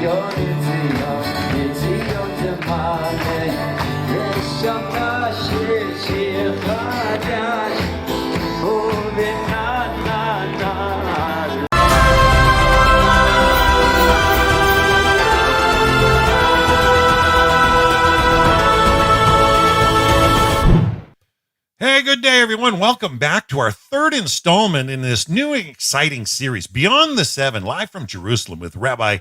Hey, good day, everyone. Welcome back to our third installment in this new and exciting series, Beyond the Seven, live from Jerusalem with Rabbi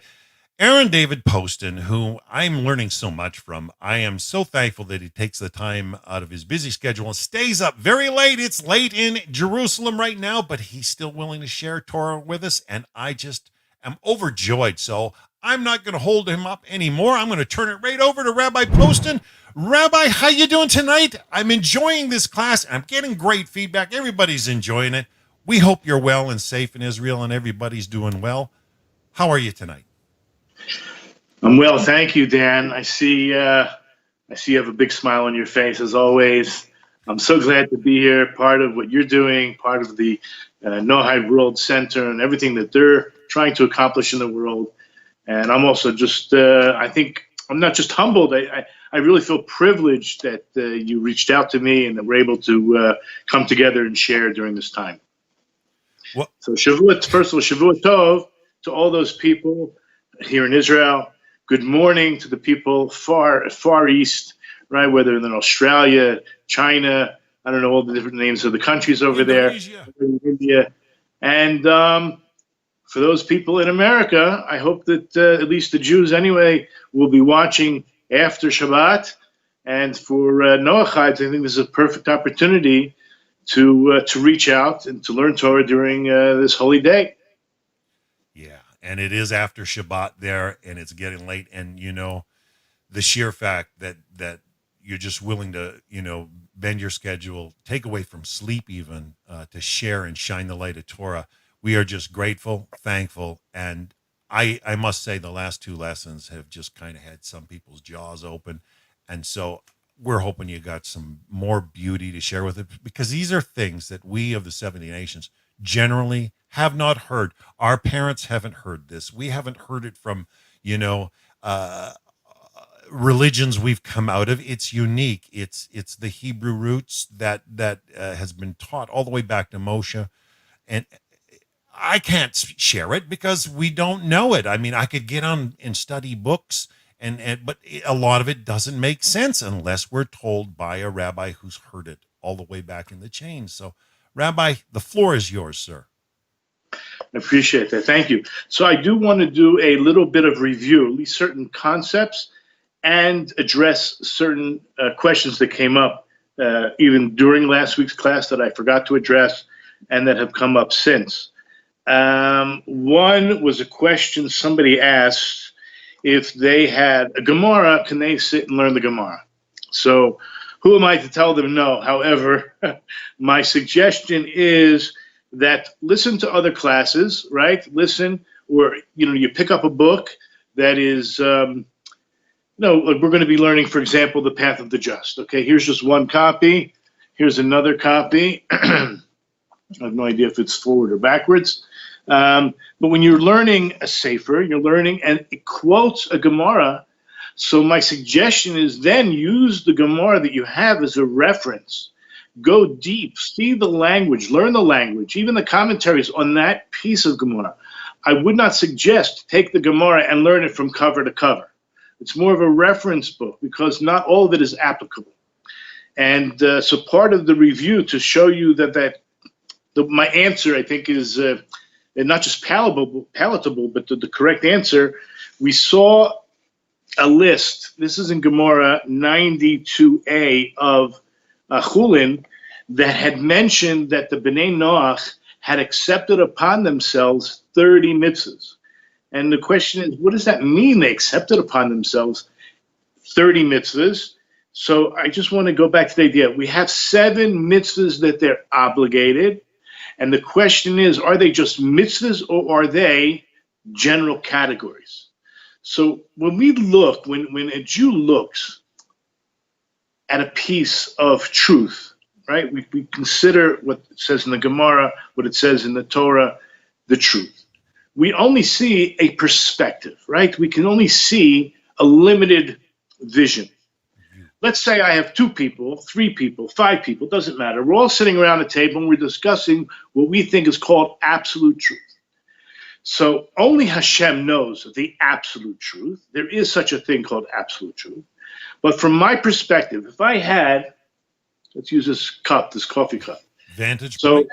Aaron David Poston, who I'm learning so much from. I am so thankful that he takes the time out of his busy schedule and stays up very late. It's late in Jerusalem right now, but he's still willing to share Torah with us, and I just am overjoyed. So I'm not going to hold him up anymore. I'm going to turn it right over to Rabbi Poston. Rabbi, how you doing tonight? I'm enjoying this class. I'm getting great feedback. Everybody's enjoying it. We hope you're well and safe in Israel and everybody's doing well. How are you tonight? I'm well, thank you, Dan. I see you have a big smile on your face as always. I'm so glad to be here, part of what you're doing, part of the Nohide World Center and everything that they're trying to accomplish in the world. And I'm also just, I think I'm not just humbled. I really feel privileged that you reached out to me and that we're able to come together and share during this time. Well, so Shavuot, first of all, Shavuot Tov to all those people here in Israel. Good morning to the people far east, right? Whether in Australia, China, I don't know all the different names of the countries over Indonesia. there, India, and for those people in America, I hope that at least the Jews anyway will be watching after Shabbat. And for Noachides, I think this is a perfect opportunity to reach out and to learn Torah during this holy day. Yeah, and it is after Shabbat there, and it's getting late. And, you know, the sheer fact that you're just willing to, you know, bend your schedule, take away from sleep even, to share and shine the light of Torah. We are just grateful, thankful, and I must say the last two lessons have just kind of had some people's jaws open. And so we're hoping you got some more beauty to share with it, because these are things that we of the 70 nations generally have not heard. Our parents haven't heard this. We haven't heard it from, you know, religions we've come out of. It's unique. It's the Hebrew roots that has been taught all the way back to Moshe. And I can't share it because we don't know it. I mean, I could get on and study books, but a lot of it doesn't make sense unless we're told by a rabbi who's heard it all the way back in the chain. So, Rabbi, the floor is yours, sir. I appreciate that. Thank you. So I do want to do a little bit of review, at least certain concepts, and address certain questions that came up even during last week's class that I forgot to address and that have come up since. One was a question somebody asked, if they had a Gemara, can they sit and learn the Gemara? So who am I to tell them no? However, my suggestion is that listen to other classes, right? Listen, or, you know, you pick up a book that is, we're going to be learning, for example, The Path of the Just. Okay, here's just one copy. Here's another copy. I have no idea if it's forward or backwards. But when you're learning a sefer, you're learning, and it quotes a Gemara. So my suggestion is then use the Gemara that you have as a reference. Go deep, see the language, learn the language, even the commentaries on that piece of Gemara. I would not suggest take the Gemara and learn it from cover to cover. It's more of a reference book because not all of it is applicable. And so part of the review to show you that my answer, I think, is not just palatable, but the correct answer. We saw a list. This is in Gemara 92a of Chulin, that had mentioned that the Bnei Noach had accepted upon themselves 30 mitzvahs. And the question is, what does that mean? They accepted upon themselves 30 mitzvahs. So I just want to go back to the idea. We have 7 mitzvahs that they're obligated. And the question is, are they just mitzvahs or are they general categories? So when we look, when a Jew looks at a piece of truth, right, we consider what it says in the Gemara, what it says in the Torah, the truth. we only see a perspective, right? We can only see a limited vision. Let's say I have 2 people, 3 people, 5 people, doesn't matter. We're all sitting around a table and we're discussing what we think is called absolute truth. So only Hashem knows the absolute truth. There is such a thing called absolute truth. But from my perspective, if I had, let's use this cup, this coffee cup. Vantage So point.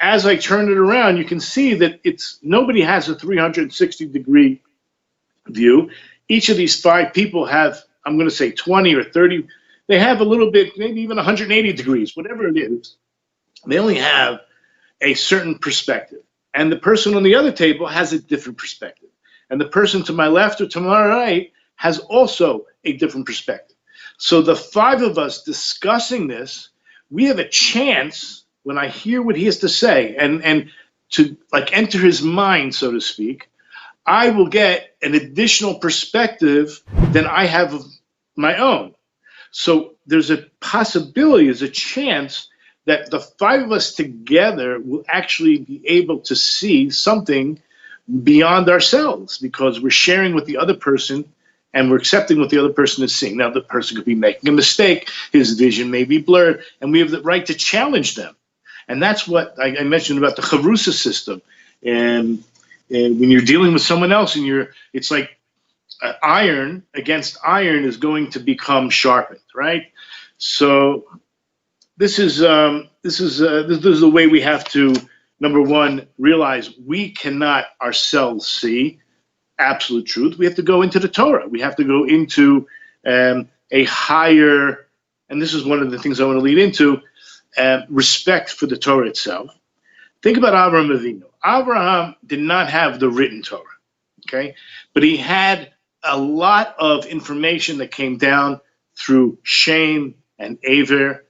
as I turn it around, you can see that nobody has a 360-degree view. Each of these 5 people have, I'm going to say 20 or 30. They have a little bit, maybe even 180 degrees, whatever it is. They only have a certain perspective. And the person on the other table has a different perspective. And the person to my left or to my right has also a different perspective. So the 5 of us discussing this, we have a chance when I hear what he has to say and to like enter his mind, so to speak, I will get an additional perspective than I have of my own. So there's a possibility, there's a chance that the 5 of us together will actually be able to see something beyond ourselves because we're sharing with the other person and we're accepting what the other person is seeing. Now, the person could be making a mistake, his vision may be blurred, and we have the right to challenge them. And that's what I mentioned about the Chavrusa system. And when you're dealing with someone else, and it's like iron against iron is going to become sharpened, right? So this is the way we have to, number one, realize we cannot ourselves see absolute truth. We have to go into the Torah. We have to go into a higher, and this is one of the things I want to lead into, respect for the Torah itself. Think about Avraham Avinu. Abraham did not have the written Torah, okay? But he had a lot of information that came down through Shem and Aver,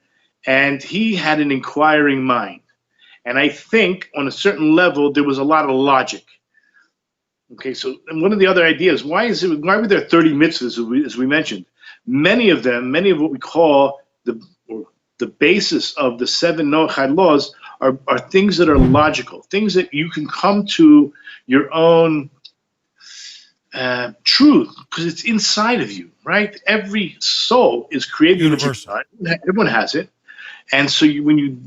and he had an inquiring mind. And I think on a certain level, there was a lot of logic. Okay, so and one of the other ideas, why were there 30 mitzvahs, as we mentioned? Many of what we call the basis of the 7 Noachide laws are things that are logical, things that you can come to your own truth because it's inside of you, right? Every soul is created universal. Everyone has it. And so when you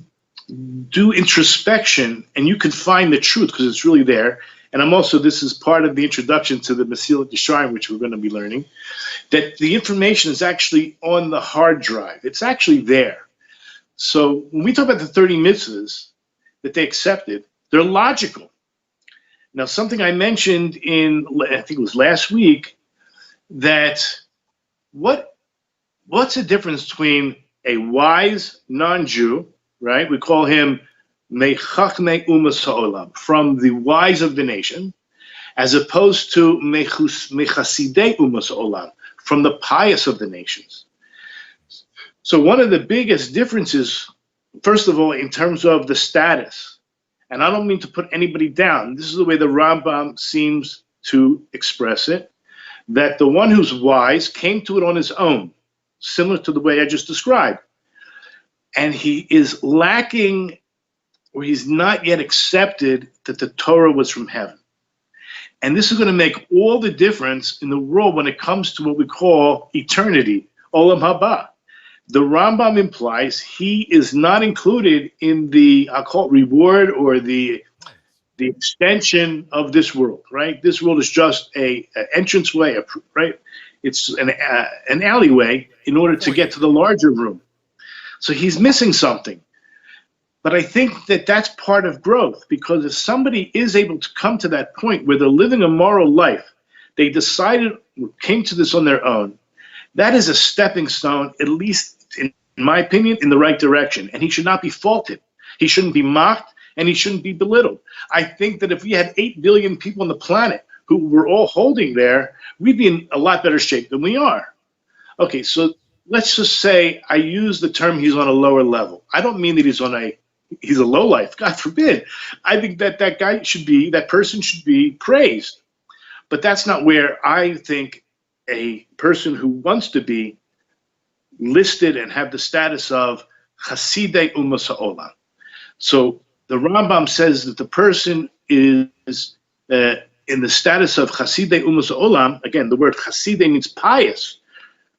do introspection and you can find the truth because it's really there, and this is part of the introduction to the Mesilat Yesharim, which we're going to be learning, that the information is actually on the hard drive. It's actually there. So when we talk about the 30 mitzvahs that they accepted, they're logical. Now, something I mentioned I think it was last week, that what's the difference between a wise non-Jew, right? We call him Mechachmei Umas Ha'olam, from the wise of the nation, as opposed to Mechasidei Umas Ha'olam, from the pious of the nations. So one of the biggest differences, first of all, in terms of the status, and I don't mean to put anybody down, this is the way the Rambam seems to express it, that the one who's wise came to it on his own, similar to the way I just described. And he is lacking, or he's not yet accepted that the Torah was from heaven. And this is going to make all the difference in the world when it comes to what we call eternity, Olam Haba. The Rambam implies he is not included in the, I'll call it reward or the extension of this world, right? This world is just an entranceway, right? It's an alleyway in order to get to the larger room. So he's missing something. But I think that that's part of growth, because if somebody is able to come to that point where they're living a moral life, they decided, came to this on their own, that is a stepping stone, at least in my opinion, in the right direction. And he should not be faulted. He shouldn't be mocked, and he shouldn't be belittled. I think that if we had 8 billion people on the planet who were all holding there, we'd be in a lot better shape than we are. Okay, so let's just say I use the term he's on a lower level. I don't mean that he's a lowlife, God forbid. I think that that person should be praised. But that's not where I think a person who wants to be listed and have the status of Chasidei Umas Ha'olam. So the Rambam says that the person is in the status of Chasidei Umas Olam. Again, the word Chasidei means pious,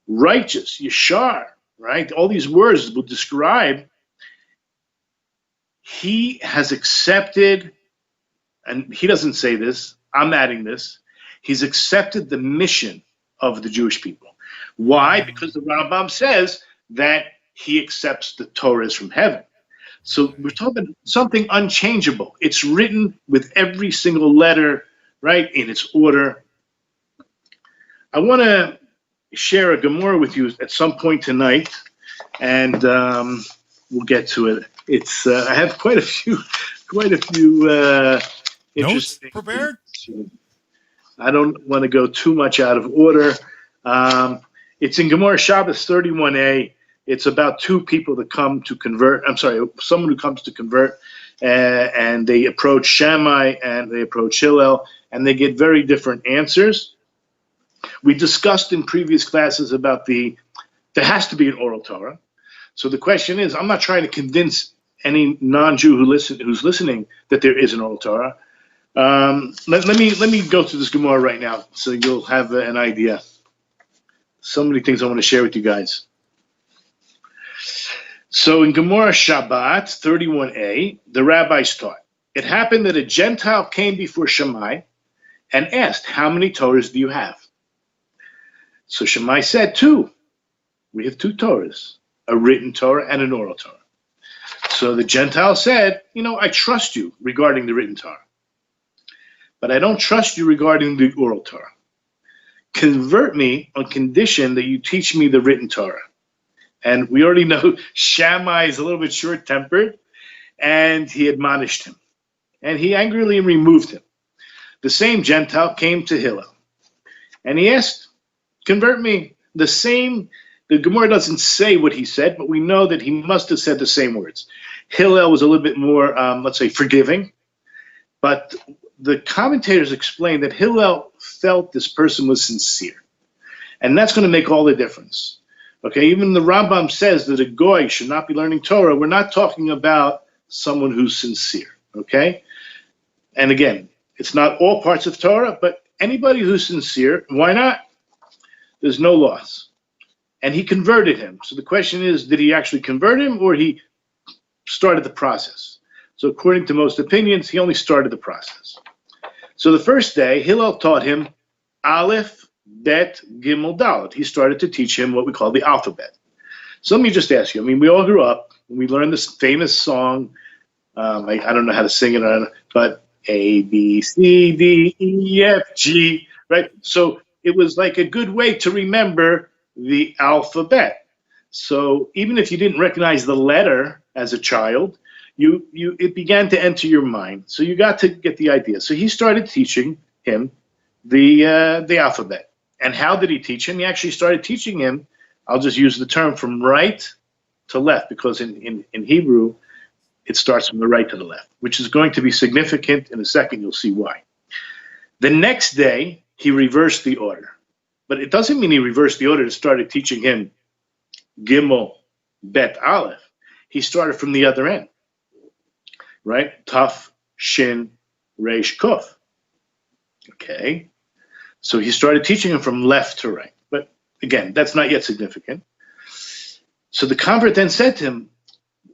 righteous, Yashar, right? All these words will describe he has accepted, and he doesn't say this, I'm adding this, he's accepted the mission of the Jewish people. Why? Because the Rambam says that he accepts the Torahs from heaven. So we're talking about something unchangeable. It's written with every single letter, right, in its order. I want to share a Gemara with you at some point tonight, and we'll get to it. It's I have quite a few Notes interesting. prepared? I don't want to go too much out of order. It's in Gemara Shabbos 31a. It's about two people that come to convert. I'm sorry, someone who comes to convert, and they approach Shammai and they approach Hillel, and they get very different answers. We discussed in previous classes about there has to be an oral Torah. So the question is, I'm not trying to convince any non-Jew who's listening that there is an oral Torah. Let me go through this Gemara right now, so you'll have an idea. So many things I want to share with you guys. So in Gemara Shabbat 31a, the rabbis taught, it happened that a Gentile came before Shammai and asked, how many Torahs do you have? So Shammai said, 2. We have 2 Torahs, a written Torah and an oral Torah. So the Gentile said, I trust you regarding the written Torah, but I don't trust you regarding the oral Torah. Convert me on condition that you teach me the written Torah. And we already know Shammai is a little bit short-tempered, and he admonished him. And he angrily removed him. The same Gentile came to Hillel, and he asked, convert me. The Gemara doesn't say what he said, but we know that he must have said the same words. Hillel was a little bit more, let's say, forgiving, but the commentators explain that Hillel felt this person was sincere, and that's going to make all the difference. Okay, even the Rambam says that a goy should not be learning Torah. We're not talking about someone who's sincere, okay? And again, it's not all parts of Torah, but anybody who's sincere, why not? There's no loss. And he converted him. So the question is, did he actually convert him, or he started the process? So according to most opinions, he only started the process. So the first day, Hillel taught him Aleph, Bet, Gimel, Dalet. He started to teach him what we call the alphabet. So let me just ask you, we all grew up, and we learned this famous song. I don't know how to sing it, but A, B, C, D, E, F, G, right? So it was like a good way to remember the alphabet. So even if you didn't recognize the letter as a child, it began to enter your mind. So you got to get the idea. So he started teaching him the alphabet. And how did he teach him? He actually started teaching him, I'll just use the term from right to left, because in Hebrew, it starts from the right to the left, which is going to be significant. In a second, you'll see why. The next day, he reversed the order. But it doesn't mean he reversed the order and started teaching him Gimel, Bet, Aleph. He started from the other end, right? Taf, Shin, Resh, Kuf. Okay. So he started teaching him from left to right. But again, that's not yet significant. So the convert then said to him,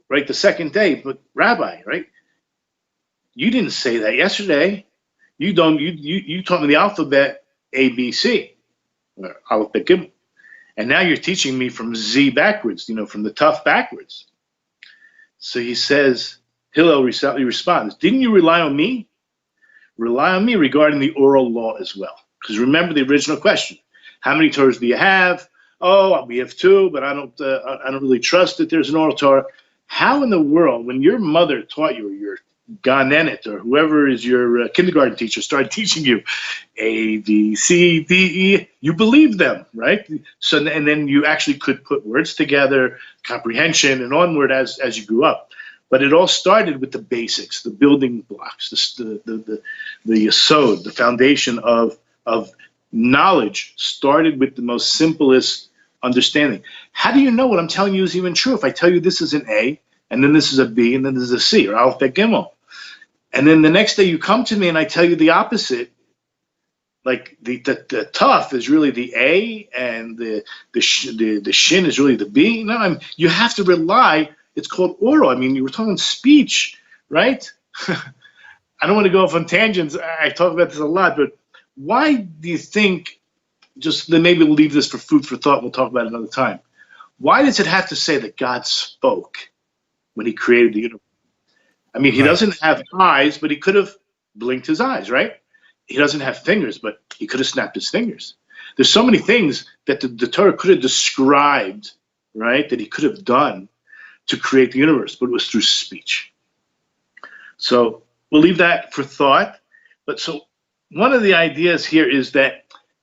right, the second day, but Rabbi, right, you didn't say that yesterday. You taught me the alphabet A, B, C, or alphabet Gimel. And now you're teaching me from Z backwards, from the tough backwards. So he says, Hillel responds, didn't you rely on me? Rely on me regarding the oral law as well. Because remember the original question: how many Torahs do you have? Oh, we have 2, but I don't really trust that there's an oral Torah. How in the world, when your mother taught you, or your ganenet, or whoever is your kindergarten teacher, started teaching you A, B, C, D, E, you believed them, right? So, and then you actually could put words together, comprehension, and onward as you grew up. But it all started with the basics, the building blocks, the yesod, the foundation of knowledge started with the most simplest understanding. How do you know what I'm telling you is even true if I tell you this is an A, and then this is a B, and then this is a C, or alphabet Gimel? And then the next day you come to me and I tell you the opposite. Like the tough is really the A, and the shin is really the B. No, you have to rely. It's called oral. I mean, you were talking speech, right? I don't want to go off on tangents. I talk about this a lot, but why do you think? Just then, maybe we'll leave this for food for thought. We'll talk about it another time. Why does it have to say that God spoke when He created the universe? I mean, He doesn't have eyes, but He could have blinked His eyes, right? He doesn't have fingers, but He could have snapped His fingers. There's so many things that the Torah could have described, right, that He could have done to create the universe, but it was through speech. So we'll leave that for thought. But so one of the ideas here is that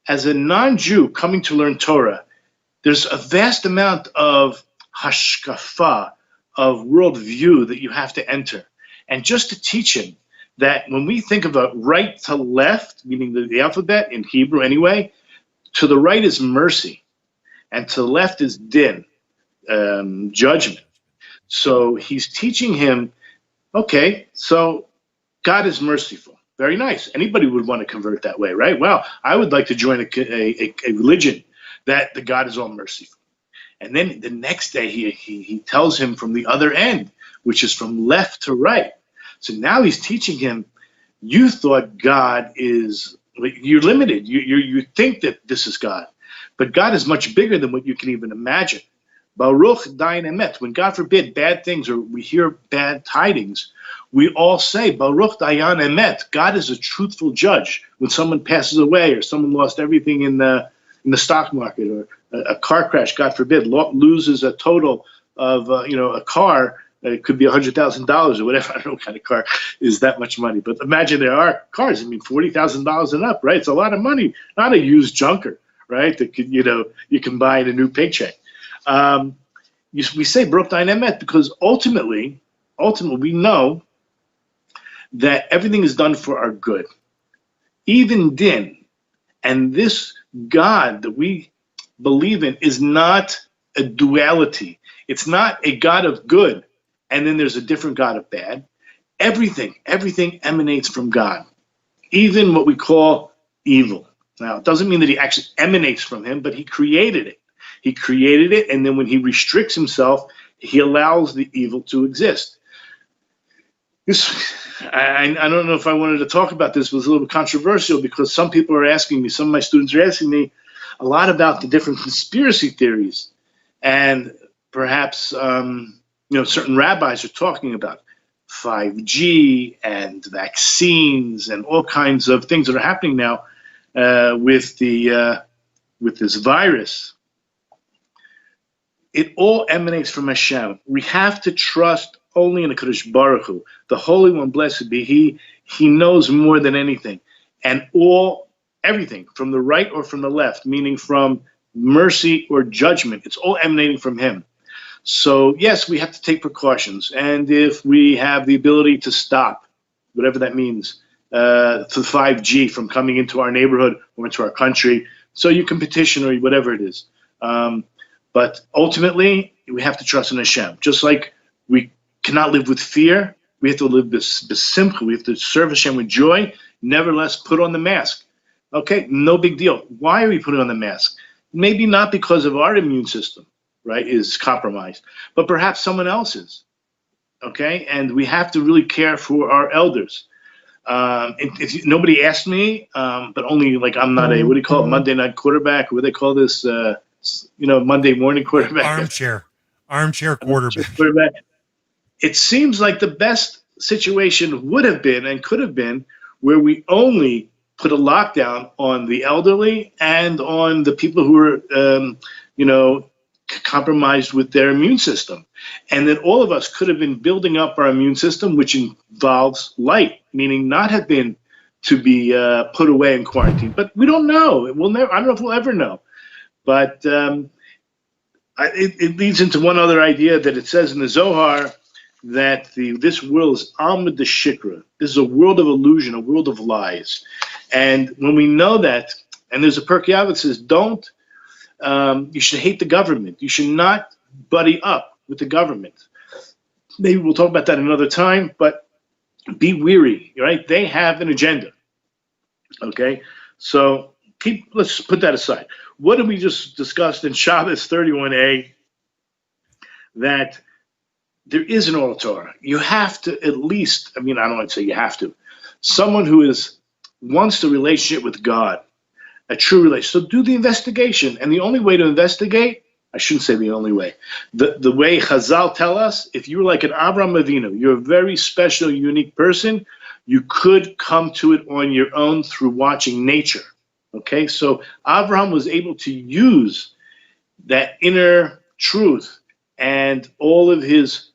as a non-Jew coming to learn Torah, there's a vast amount of hashkafa, of worldview that you have to enter. And just to teach him that when we think of a right to left, meaning the alphabet in Hebrew anyway, to the right is mercy, and to the left is din, judgment. So he's teaching him, okay, so God is merciful. Very nice. Anybody would want to convert that way, right? Well, I would like to join a religion that the God is all merciful. And then the next day he tells him from the other end, which is from left to right. So now he's teaching him, you thought God is, you're limited. You think that this is God. But God is much bigger than what you can even imagine. Baruch dayan emet. When God forbid bad things or we hear bad tidings, we all say, Baruch dayan emet. God is a truthful judge. When someone passes away or someone lost everything in the stock market, or a car crash, God forbid, loses a total of a car. It could be $100,000 or whatever. I don't know what kind of car is that much money. But imagine there are cars. I mean, $40,000 and up, right? It's a lot of money. Not a used junker, right? That could, you can buy in a new paycheck. We say Baruch dayan emet because ultimately we know that everything is done for our good. Even din. And this God that we believe in is not a duality. It's not a God of good, and then there's a different God of bad. Everything emanates from God, even what we call evil. Now, it doesn't mean that He actually emanates from Him, but He created it. He created it, and then when He restricts Himself, He allows the evil to exist. I don't know if I wanted to talk about this. It was a little controversial because some people are asking me, some of my students are asking me a lot about the different conspiracy theories. And perhaps, certain rabbis are talking about 5G and vaccines and all kinds of things that are happening now with this virus. It all emanates from Hashem. We have to trust only in the Kadosh Baruch Hu, the Holy One, blessed be He. He knows more than anything, and everything from the right or from the left, meaning from mercy or judgment. It's all emanating from Him. So yes, we have to take precautions, and if we have the ability to stop, whatever that means, for 5G from coming into our neighborhood or into our country, so you can petition or whatever it is. But ultimately, we have to trust in Hashem, just like we cannot live with fear. We have to live with simcha. We have to serve Hashem with joy. Nevertheless, put on the mask. Okay, no big deal. Why are we putting on the mask? Maybe not because of our immune system, right, is compromised, but perhaps someone else's. Okay, and we have to really care for our elders. If nobody asked me, but only like I'm not a, what do you call it, Monday night quarterback? What do they call this? Monday morning quarterback. Armchair quarterback. It seems like the best situation would have been and could have been where we only put a lockdown on the elderly and on the people who are, compromised with their immune system. And that all of us could have been building up our immune system, which involves light, meaning not have been to be put away in quarantine. But we don't know. I don't know if we'll ever know. But it leads into one other idea that it says in the Zohar that this world is Almud the Shikra. This is a world of illusion, a world of lies. And when we know that, and there's a Pirkei Avos that says, you should hate the government. You should not buddy up with the government. Maybe we'll talk about that another time, but Be weary, right? They have an agenda. Okay, so let's put that aside. What did we just discussed in Shabbos 31a? That there is an oral Torah. You have to at least, I mean, I don't want to say you have to. Someone who wants the relationship with God, a true relationship. So do the investigation. And the only way to investigate, I shouldn't say the only way. The way Chazal tell us, if you're like an Avraham Avinu, you're a very special, unique person, you could come to it on your own through watching nature. Okay, so Avraham was able to use that inner truth and all of his,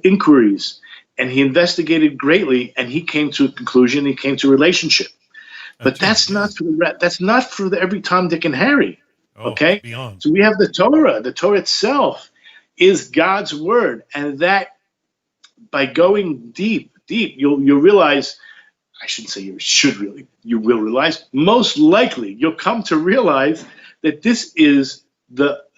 inquiries, and he investigated greatly, and he came to a conclusion. He came to a relationship. But that's not for the every Tom, Dick, and Harry. Okay, beyond. So we have the Torah. The Torah itself is God's word, and that by going deep, you'll realize. I shouldn't say you will realize. Most likely, you'll come to realize that this is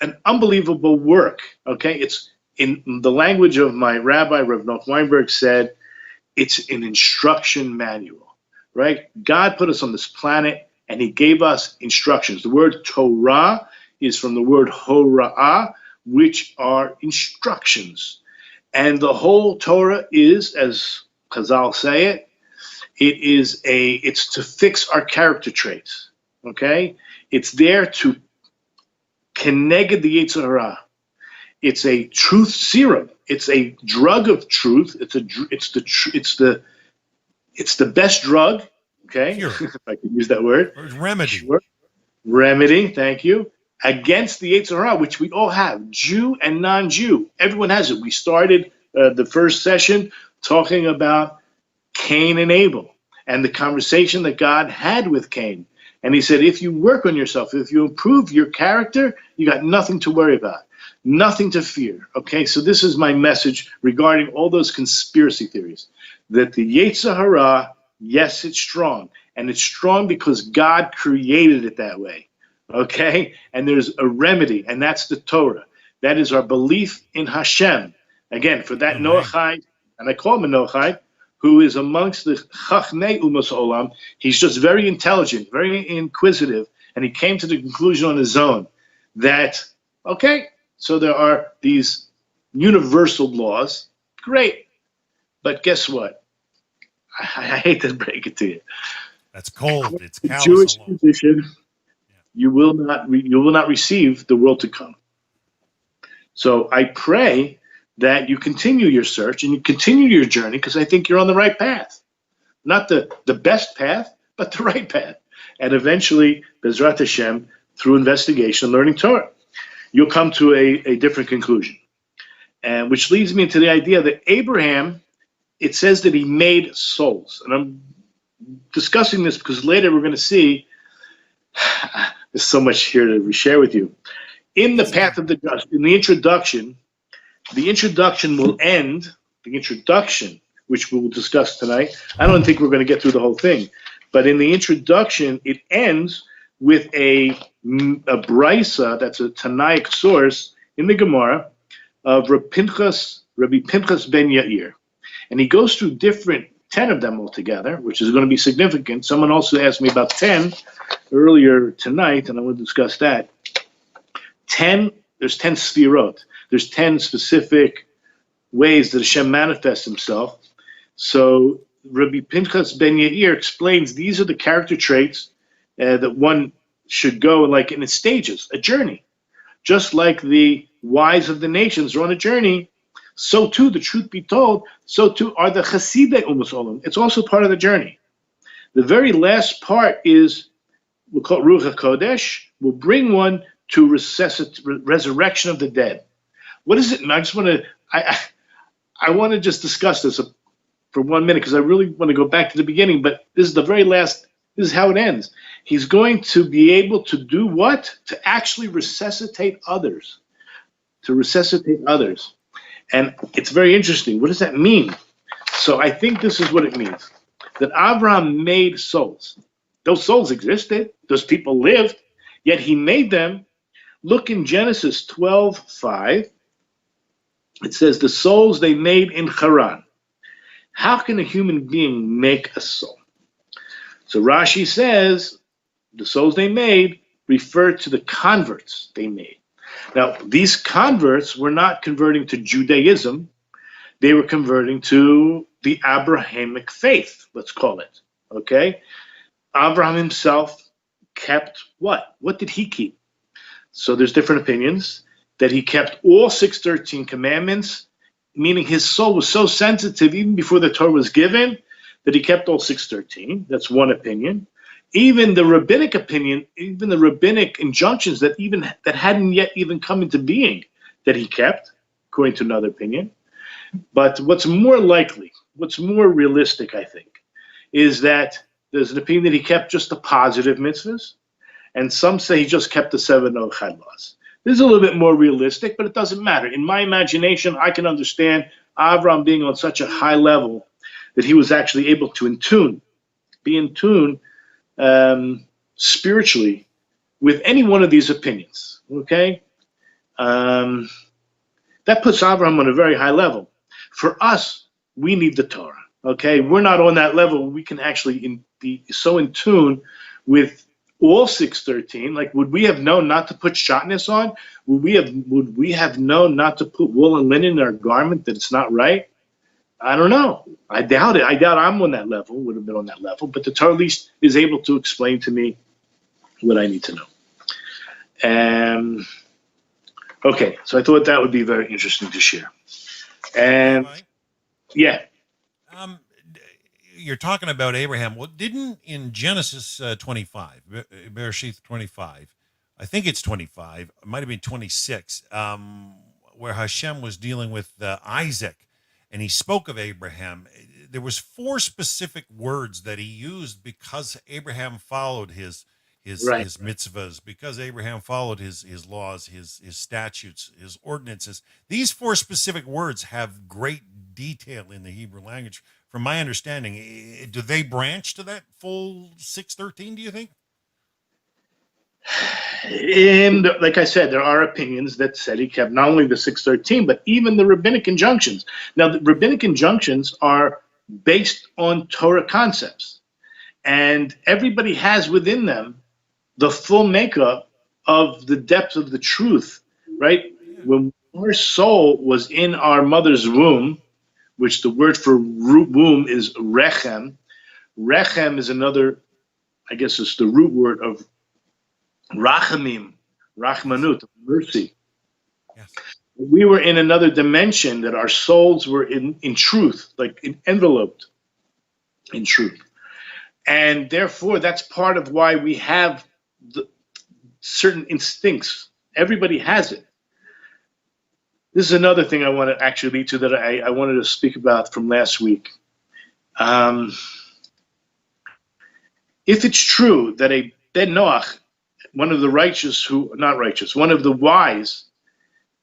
an unbelievable work. Okay, it's in the language of my rabbi, Rav Noach Weinberg said, it's an instruction manual. Right? God put us on this planet, and He gave us instructions. The word Torah is from the word Hora'ah, which are instructions. And the whole Torah is, as Chazal say it, it's to fix our character traits. Okay? It's there to keneged the Yetzer Hara. It's a truth serum. It's a drug of truth. It's the best drug. Okay, if I can use that word. Remedy. Sure. Remedy. Thank you. Against the Yetzer Hara, which we all have, Jew and non-Jew. Everyone has it. We started the first session talking about Cain and Abel and the conversation that God had with Cain. And He said, if you work on yourself, if you improve your character, you got nothing to worry about, nothing to fear. Okay, so this is my message regarding all those conspiracy theories. That the Yetzer Hara, yes, it's strong. And it's strong because God created it that way. Okay? And there's a remedy, and that's the Torah. That is our belief in Hashem. Again, for that Noachide, and I call him a Noachide, who is amongst the Chachnei Umas Olam. He's just very intelligent, very inquisitive, and he came to the conclusion on his own that, okay, so there are these universal laws. Great. But guess what? I hate to break it to you. That's cold. It's callous. Jewish tradition, you will not receive the world to come. So I pray that you continue your search and you continue your journey, because I think you're on the right path. Not the best path, but the right path. And eventually, Bezrat Hashem, through investigation and learning Torah, you'll come to a different conclusion. And which leads me into the idea that Abraham, it says that he made souls. And I'm discussing this because later we're going to see, there's so much here to share with you. In the path of the just, in the introduction will end, the introduction, which we will discuss tonight. I don't think we're going to get through the whole thing. But in the introduction, it ends with a brisa, that's a Tanaic source in the Gemara, of Rabbi Pinchas ben Yair. And he goes through 10 of them altogether, which is going to be significant. Someone also asked me about 10 earlier tonight, and I want to discuss that. There's 10 sfirot. There's 10 specific ways that Hashem manifests Himself. So Rabbi Pinchas ben Yair explains these are the character traits that one should go like in its stages, a journey. Just like the wise of the nations are on a journey, so too, the truth be told, so too are the Chasidei Umas Olam. It's also part of the journey. The very last part is, we'll call it Ruach HaKodesh, will bring one to resurrection of the dead. What is it? And I just want to, I want to just discuss this for 1 minute, because I really want to go back to the beginning, but this is the very last, this is how it ends. He's going to be able to do what? To actually resuscitate others. To resuscitate others. And it's very interesting. What does that mean? So I think this is what it means. That Abraham made souls. Those souls existed. Those people lived. Yet He made them. Look in Genesis 12:5. It says, the souls they made in Haran. How can a human being make a soul? So Rashi says the souls they made refer to the converts they made. Now, these converts were not converting to Judaism. They were converting to the Abrahamic faith, let's call it. Okay? Abraham himself kept what? What did he keep? So there's different opinions that he kept all 613 commandments, meaning his soul was so sensitive even before the Torah was given that he kept all 613. That's one opinion. Even the rabbinic opinion, even the rabbinic injunctions that hadn't yet even come into being, that he kept, according to another opinion. But what's more likely, what's more realistic, I think, is that there's an opinion that he kept just the positive mitzvahs, and some say he just kept the 7 Ochad laws. This is a little bit more realistic, but it doesn't matter. In my imagination, I can understand Avram being on such a high level that he was actually able to be in tune spiritually with any one of these opinions. Okay, that puts Avram on a very high level. For us, we need the Torah. Okay, we're not on that level. We can actually be so in tune with all 613. Like, would we have known not to put shatnez on? Would we have known not to put wool and linen in our garment, that it's not right? I don't know. I doubt it. I doubt I'm on that level, would have been on that level, but the Torah at least is able to explain to me what I need to know. Okay, so I thought that would be very interesting to share. And yeah. You're talking about Abraham. Well, didn't in Genesis 25, Bereshith 25, I think it's 25, it might have been 26, where Hashem was dealing with Isaac, and he spoke of Abraham. There was 4 specific words that he used because Abraham followed his mitzvahs, because Abraham followed his laws, his statutes, his ordinances. These 4 specific words have great detail in the Hebrew language. From my understanding, do they branch to that full 613, do you think? And like I said, there are opinions that said he kept not only the 613, but even the rabbinic injunctions. Now, the rabbinic injunctions are based on Torah concepts, and everybody has within them the full makeup of the depth of the truth, right? When our soul was in our mother's womb, which the word for womb is rechem. Rechem is another, I guess it's the root word of rachamim, rachmanut, mercy. Yes. We were in another dimension, that our souls were in truth, like enveloped in truth. And therefore, that's part of why we have certain instincts. Everybody has it. This is another thing I want to actually lead to, that I wanted to speak about from last week. If it's true that a Ben Noach, one of the righteous one of the wise,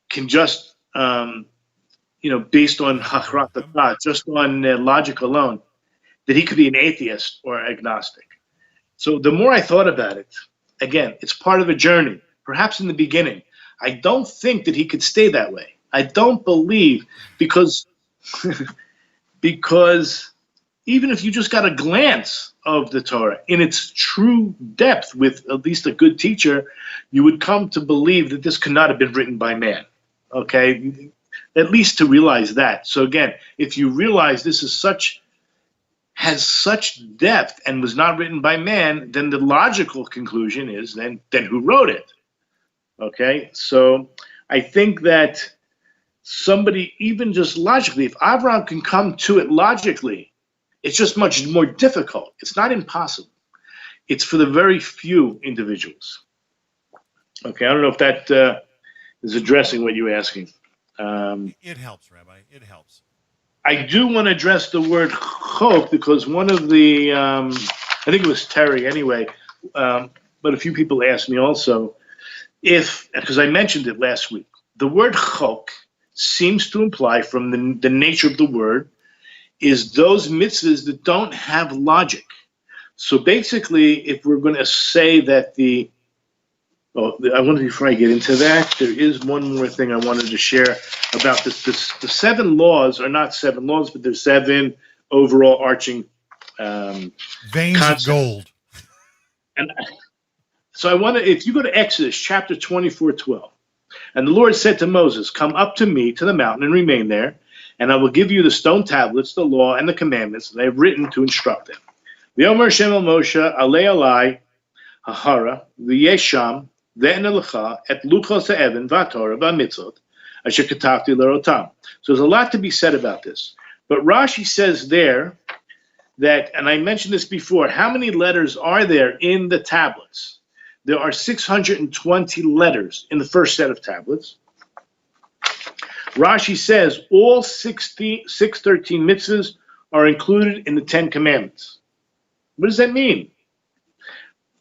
can just, based on hachrat, just on logic alone, that he could be an atheist or agnostic. So the more I thought about it, again, it's part of a journey. Perhaps in the beginning, I don't think that he could stay that way. I don't believe, because even if you just got a glance of the Torah in its true depth with at least a good teacher, you would come to believe that this could not have been written by man. Okay, at least to realize that. So again, if you realize this has such depth and was not written by man, then the logical conclusion is then who wrote it? Okay, so I think that somebody, even just logically, if Abraham can come to it logically, it's just much more difficult. It's not impossible. It's for the very few individuals. Okay, I don't know if that is addressing what you're asking. It helps, Rabbi. It helps. I do want to address the word chok, because one of the, I think it was Terry anyway, but a few people asked me also, because I mentioned it last week, the word chok seems to imply, from the nature of the word, is those mitzvahs that don't have logic. So basically, if we're going to say that before I get into that, there is one more thing I wanted to share about this. The 7 laws are not 7 laws, but they're 7 overall arching Veins concept. of gold. And so I want to, if you go to Exodus chapter 24:12, and the Lord said to Moses, "Come up to me to the mountain and remain there, and I will give you the stone tablets, the law, and the commandments that I have written to instruct them. V'yomer Hashem el Moshe, alei alai hahara, v'yesham ve'enelecha et luchos ha'evan v'atorah v'amitzot, asher katavti lerotam." So there's a lot to be said about this. But Rashi says there that, and I mentioned this before, how many letters are there in the tablets? There are 620 letters in the first set of tablets. Rashi says all 613 mitzvahs are included in the 10 commandments. What does that mean?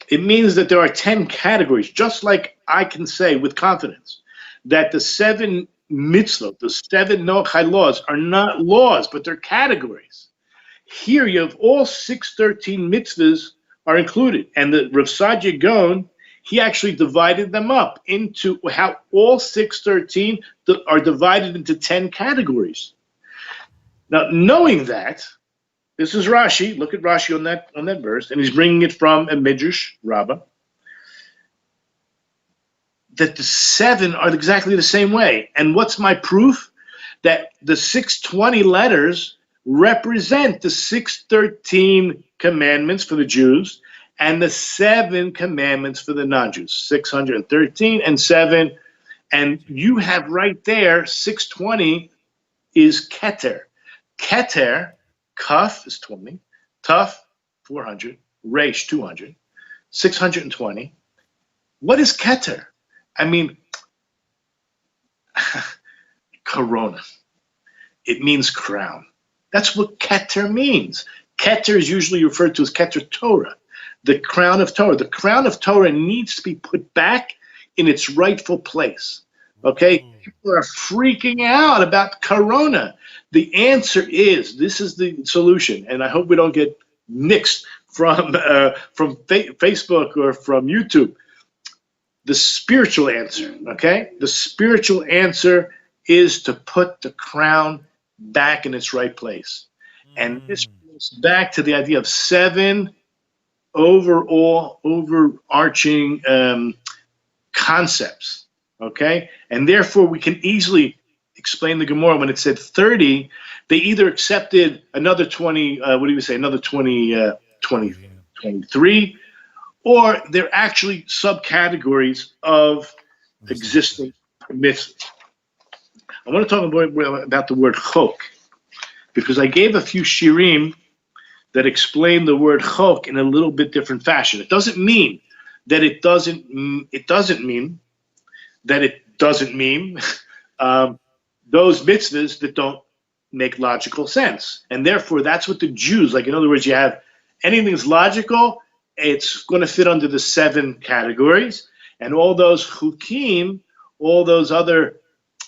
It means that there are 10 categories, just like I can say with confidence that the 7 mitzvot, the 7 Noachai laws, are not laws, but they're categories. Here you have all 613 mitzvahs are included. And the Rav Saadia Gaon, he actually divided them up into how all 613 are divided into 10 categories. Now, knowing that, this is Rashi. Look at Rashi on that verse, and he's bringing it from a Midrash Rabbah. That the 7 are exactly the same way. And what's my proof? That the 620 letters represent the 613 commandments for the Jews and the 7 commandments for the non-Jews. 613 and 7. And you have right there, 620 is Keter. Keter, Kaf is 20, Tuf 400, Resh 200, 620. What is Keter? I mean, corona. It means crown. That's what Keter means. Keter is usually referred to as Keter Torah, the crown of Torah. The crown of Torah needs to be put back in its rightful place. Okay? People are freaking out about corona. The answer is, this is the solution, and I hope we don't get nixed from Facebook or from YouTube. The spiritual answer, okay? The spiritual answer is to put the crown back in its right place. And this goes back to the idea of 7 overarching concepts, okay? And therefore, we can easily explain the Gemara when it said 30, they either accepted another 20, another 23, or they're actually subcategories of existing mitzvahs. I want to talk about the word chok, because I gave a few shirim that explain the word chok in a little bit different fashion. It doesn't mean that it doesn't mean those mitzvahs that don't make logical sense. And therefore, that's what the Jews, like in other words, you have anything that's logical, it's going to fit under the 7 categories. And all those chukim, all those other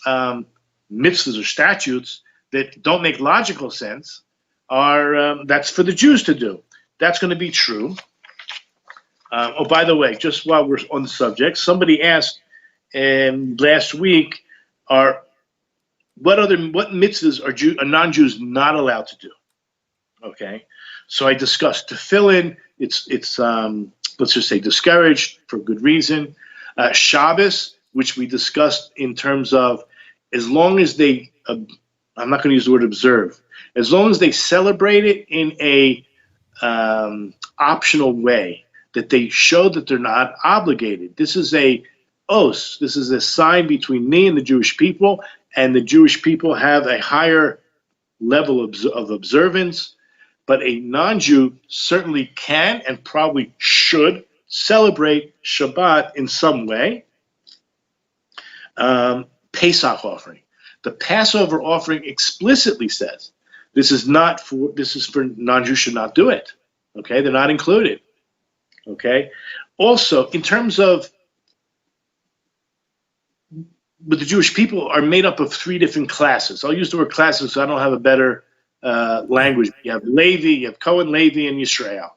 mitzvahs or statutes that don't make logical sense are that's for the Jews to do. That's going to be true. Oh, by the way, just while we're on the subject, somebody asked last week, what mitzvahs are non-Jews not allowed to do? Okay, so I discussed tefillin. It's let's just say discouraged for good reason. Shabbos, which we discussed in terms of as long as they, I'm not going to use the word observe, as long as they celebrate it in a optional way, that they show that they're not obligated. This is a os. This is a sign between me and the Jewish people, and the Jewish people have a higher level of observance. But a non-Jew certainly can and probably should celebrate Shabbat in some way. Pesach offering. The Passover offering explicitly says this is for non-Jews should not do it. Okay, they're not included. Okay. Also, in terms of, but the Jewish people are made up of 3 different classes. I'll use the word classes so I don't have a better language. You have Levi, you have Cohen, Levi, and Yisrael.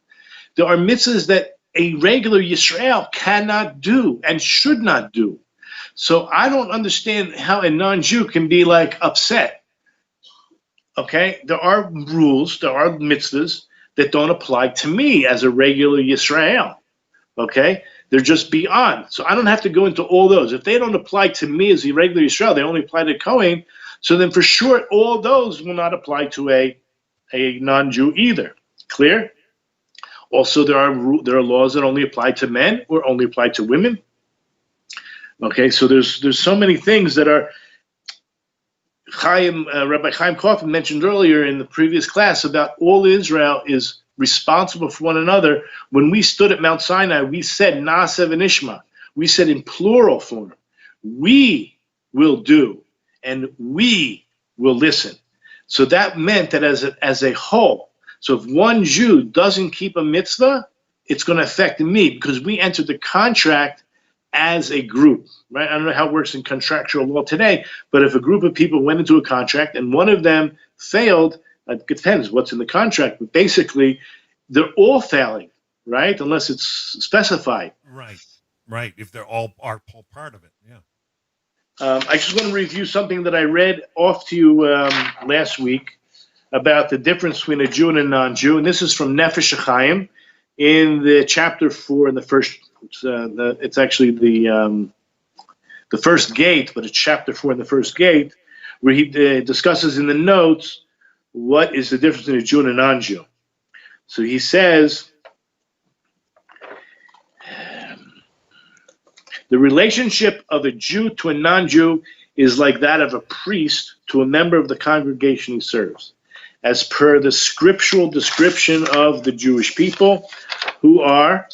There are mitzvahs that a regular Yisrael cannot do and should not do. So I don't understand how a non-Jew can be like upset Okay, there are rules, there are mitzvahs that don't apply to me as a regular Yisrael. Okay, they're just beyond. So I don't have to go into all those. If they don't apply to me as a regular Yisrael, they only apply to Kohen. So then, for sure, all those will not apply to a non-Jew either. Clear? Also, there are laws that only apply to men or only apply to women. Okay, so there's so many things that are. Rabbi Chaim Kaufman mentioned earlier in the previous class about all Israel is responsible for one another. When we stood at Mount Sinai, we said Na'aseh v'nishma. We said in plural form, we will do and we will listen. So that meant that as a whole, so if one Jew doesn't keep a mitzvah, it's going to affect me because we entered the contract as a group, right? I don't know how it works in contractual law today, but if a group of people went into a contract and one of them failed, it depends what's in the contract, but basically they're all failing, right? Unless it's specified. Right. If they're all are part of it, yeah. I just want to review something that I read off to you last week about the difference between a Jew and a non-Jew, and this is from Nefesh HaChaim in the chapter 4 in the first. It's actually the first gate, but it's chapter 4 in the first gate, where he discusses in the notes what is the difference between a Jew and a non-Jew. So he says, the relationship of a Jew to a non-Jew is like that of a priest to a member of the congregation he serves, as per the scriptural description of the Jewish people, who are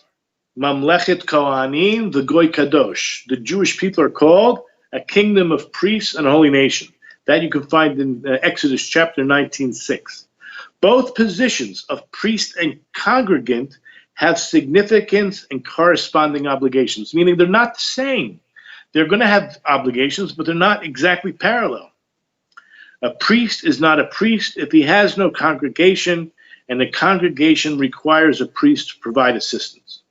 Mamlechet Kohanim, the Goy Kadosh. The Jewish people are called a kingdom of priests and a holy nation. That you can find in Exodus chapter 19:6. Both positions of priest and congregant have significance and corresponding obligations, meaning they're not the same. They're going to have obligations, but they're not exactly parallel. A priest is not a priest if he has no congregation, and the congregation requires a priest to provide assistance.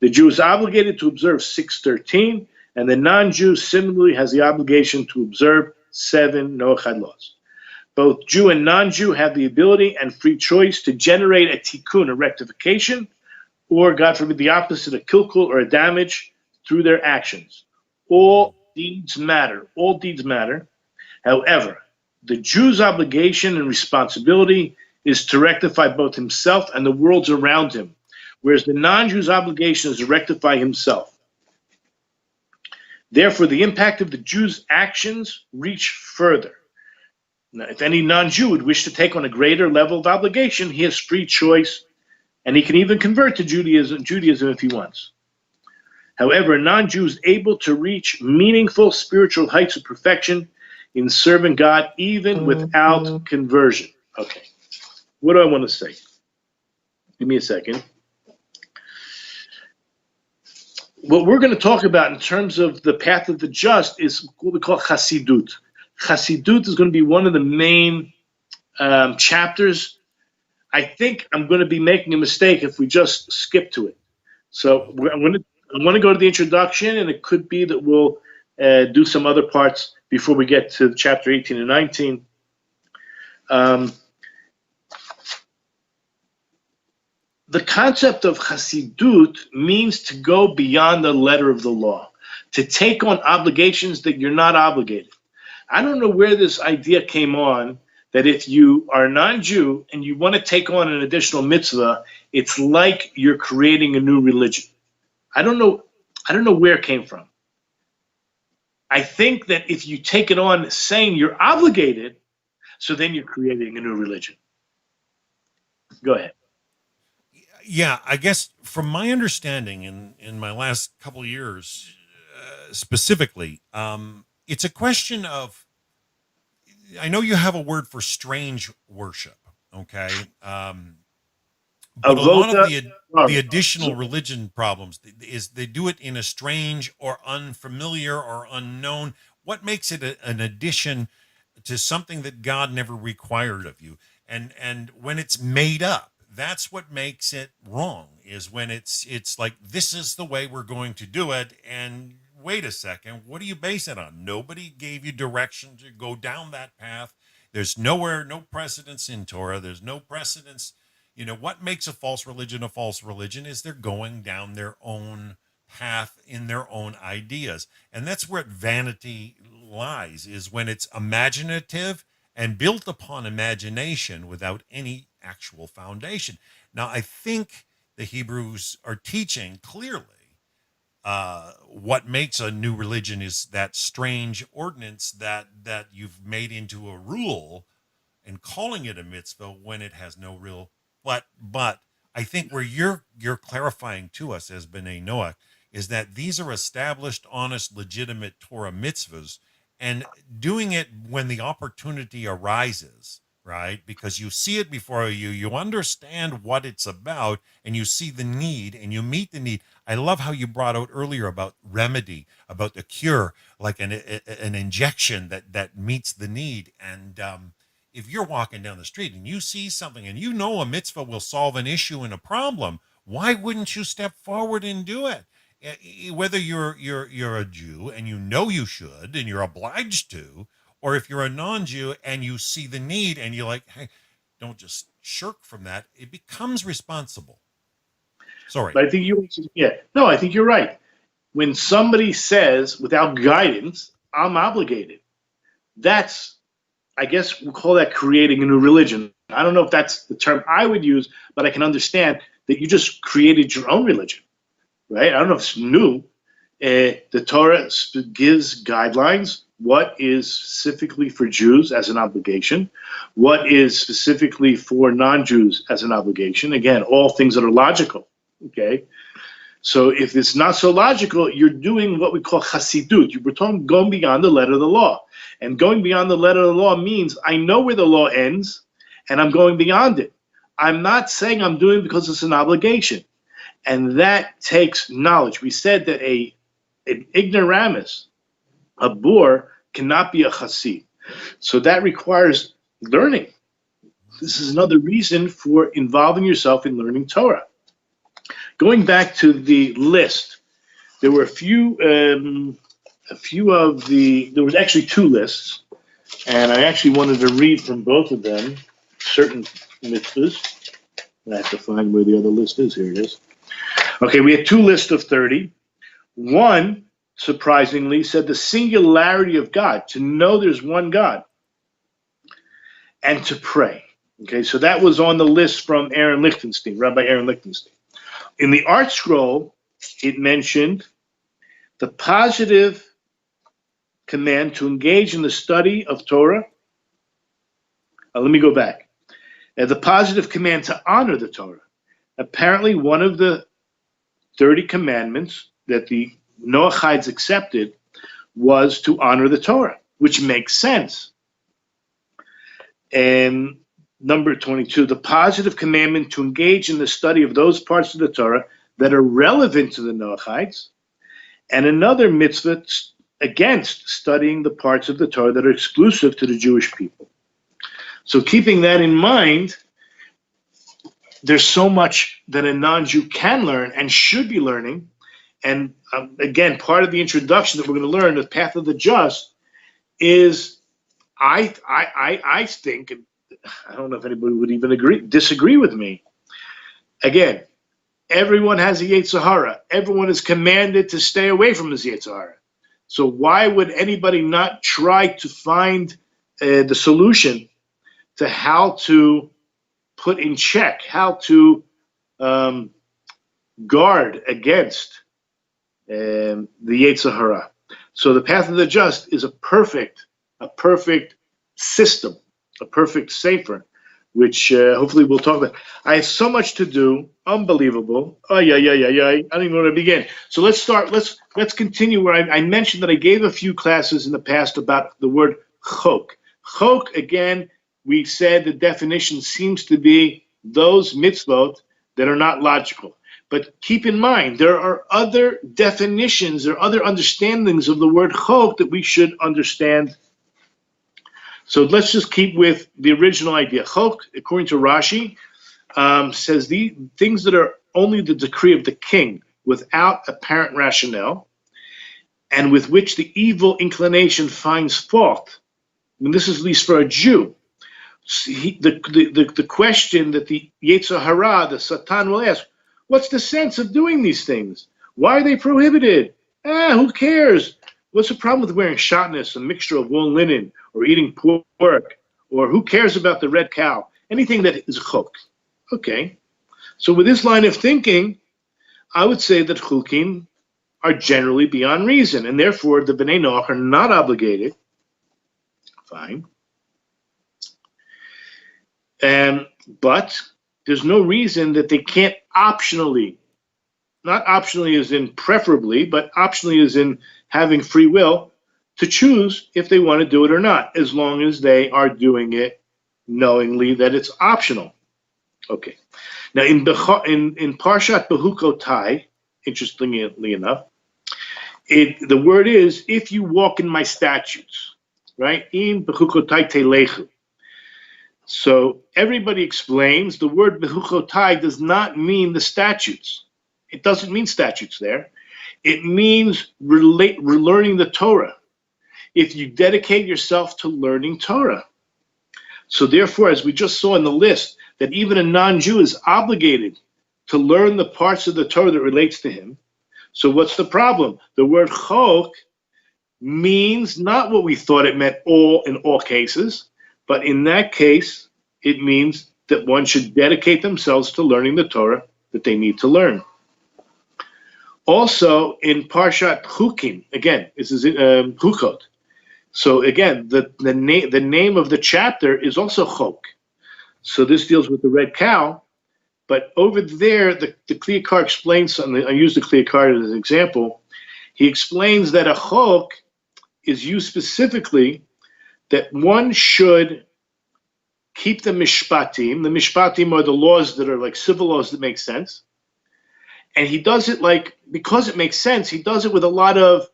The Jew is obligated to observe 613, and the non-Jew similarly has the obligation to observe 7 Noachad laws. Both Jew and non-Jew have the ability and free choice to generate a tikkun, a rectification, or, God forbid, the opposite, a kilkul or a damage through their actions. All deeds matter. All deeds matter. However, the Jew's obligation and responsibility is to rectify both himself and the worlds around him, whereas the non-Jew's obligation is to rectify himself. Therefore, the impact of the Jew's actions reach further. Now, if any non-Jew would wish to take on a greater level of obligation, he has free choice, and he can even convert to Judaism if he wants. However, a non-Jew is able to reach meaningful spiritual heights of perfection in serving God even without conversion. Okay, what do I want to say? Give me a second. What we're going to talk about in terms of the path of the just is what we call Chassidut. Chassidut is going to be one of the main chapters. I think I'm going to be making a mistake if we just skip to it. So I'm going to go to the introduction, and it could be that we'll do some other parts before we get to chapter 18 and 19. The concept of Chassidut means to go beyond the letter of the law, to take on obligations that you're not obligated. I don't know where this idea came on, that if you are a non-Jew and you want to take on an additional mitzvah, it's like you're creating a new religion. I don't know where it came from. I think that if you take it on saying you're obligated, so then you're creating a new religion. Go ahead. Yeah, I guess from my understanding in my last couple of years, specifically, it's a question of, I know you have a word for strange worship, okay? But a lot of the additional religion problems is they do it in a strange or unfamiliar or unknown. What makes it an addition to something that God never required of you? And when it's made up, that's what makes it wrong, is when it's like, this is the way we're going to do it. And wait a second, what do you base it on? Nobody gave you direction to go down that path. There's no precedence in Torah. There's no precedence. What makes a false religion is they're going down their own path in their own ideas. And that's where vanity lies, is when it's imaginative and built upon imagination without any actual foundation. Now, I think the Hebrews are teaching clearly what makes a new religion is that strange ordinance that you've made into a rule and calling it a mitzvah when it has no real. But I think where you're clarifying to us as B'nai Noach is that these are established, honest, legitimate Torah mitzvahs, and doing it when the opportunity arises, right? Because you see it before you understand what it's about, and you see the need, and you meet the need. I love how you brought out earlier about remedy, about the cure, like an injection that meets the need. And if you're walking down the street and you see something and a mitzvah will solve an issue and a problem, why wouldn't you step forward and do it? Whether you're a Jew and you should and you're obliged to, or if you're a non-Jew and you see the need and you're like, hey, don't just shirk from that. It becomes responsible. Sorry. But I think I think you're right. When somebody says without guidance, I'm obligated, that's, I guess we'll call that creating a new religion. I don't know if that's the term I would use, but I can understand that you just created your own religion, right? I don't know if it's new. The Torah gives guidelines. What is specifically for Jews as an obligation? What is specifically for non-Jews as an obligation? Again, all things that are logical, okay? So if it's not so logical, you're doing what we call chassidut. You're going beyond the letter of the law. And going beyond the letter of the law means I know where the law ends, and I'm going beyond it. I'm not saying I'm doing it because it's an obligation. And that takes knowledge. We said that an ignoramus, a boor, cannot be a chassid. So that requires learning. This is another reason for involving yourself in learning Torah. Going back to the list, there were there was actually two lists, and I actually wanted to read from both of them, certain mitzvahs. I have to find where the other list is. Here it is. Okay, we had two lists of 30. One, surprisingly, said the singularity of God, to know there's one God, and to pray. Okay, so that was on the list from Aaron Lichtenstein, Rabbi Aaron Lichtenstein. In the Art Scroll, it mentioned the positive command to engage in the study of Torah. Let me go back. The positive command to honor the Torah. Apparently, one of the 30 commandments that the Noachides accepted was to honor the Torah, which makes sense. And number 22, the positive commandment to engage in the study of those parts of the Torah that are relevant to the Noachides, and another mitzvah against studying the parts of the Torah that are exclusive to the Jewish people. So keeping that in mind, there's so much that a non-Jew can learn and should be learning. And again, part of the introduction that we're going to learn, the path of the just, is I think, I don't know if anybody would even disagree with me. Again, everyone has a Yetzer Hara. Everyone is commanded to stay away from his Yetzer Hara. So why would anybody not try to find the solution to how to put in check, how to guard against the Yetzer Hara? So the path of the just is a perfect system, a perfect sefer, which hopefully we'll talk about. I have so much to do, unbelievable. I don't even know where to begin. So let's start. Let's continue where I mentioned that I gave a few classes in the past about the word chok. Chok, again, we said the definition seems to be those mitzvot that are not logical. But keep in mind, there are other definitions, there are other understandings of the word chok that we should understand. So let's just keep with the original idea. Chok, according to Rashi, says the things that are only the decree of the king without apparent rationale, and with which the evil inclination finds fault. I mean, this is at least for a Jew. The question that the Yetzer Hara, the Satan, will ask, what's the sense of doing these things? Why are they prohibited? Who cares? What's the problem with wearing shatnez, a mixture of wool and linen, or eating pork? Or who cares about the red cow? Anything that is chok. Okay. So with this line of thinking, I would say that chukim are generally beyond reason, and therefore the Bnei Noach are not obligated. Fine. But there's no reason that they can't optionally, not optionally as in preferably, but optionally as in having free will, to choose if they want to do it or not, as long as they are doing it knowingly that it's optional. Okay. Now in Parshat Behukotai, interestingly enough, the word is, if you walk in my statutes, right? In Behukotai Telechu. So everybody explains the word Behukotai does not mean the statutes. It doesn't mean statutes there. It means learning the Torah. If you dedicate yourself to learning Torah. So therefore, as we just saw in the list, that even a non-Jew is obligated to learn the parts of the Torah that relates to him. So what's the problem? The word chok means not what we thought it meant in all cases, but in that case, it means that one should dedicate themselves to learning the Torah that they need to learn. Also, in Parshat Chukim, again, this is Hukot. So again, the name of the chapter is also Chok. So this deals with the red cow. But over there, the Kli Yakar explains something. I use the Kli Yakar as an example. He explains that a Chok is used specifically that one should keep the mishpatim. The mishpatim are the laws that are like civil laws that make sense. And he does it because it makes sense, he does it with a lot of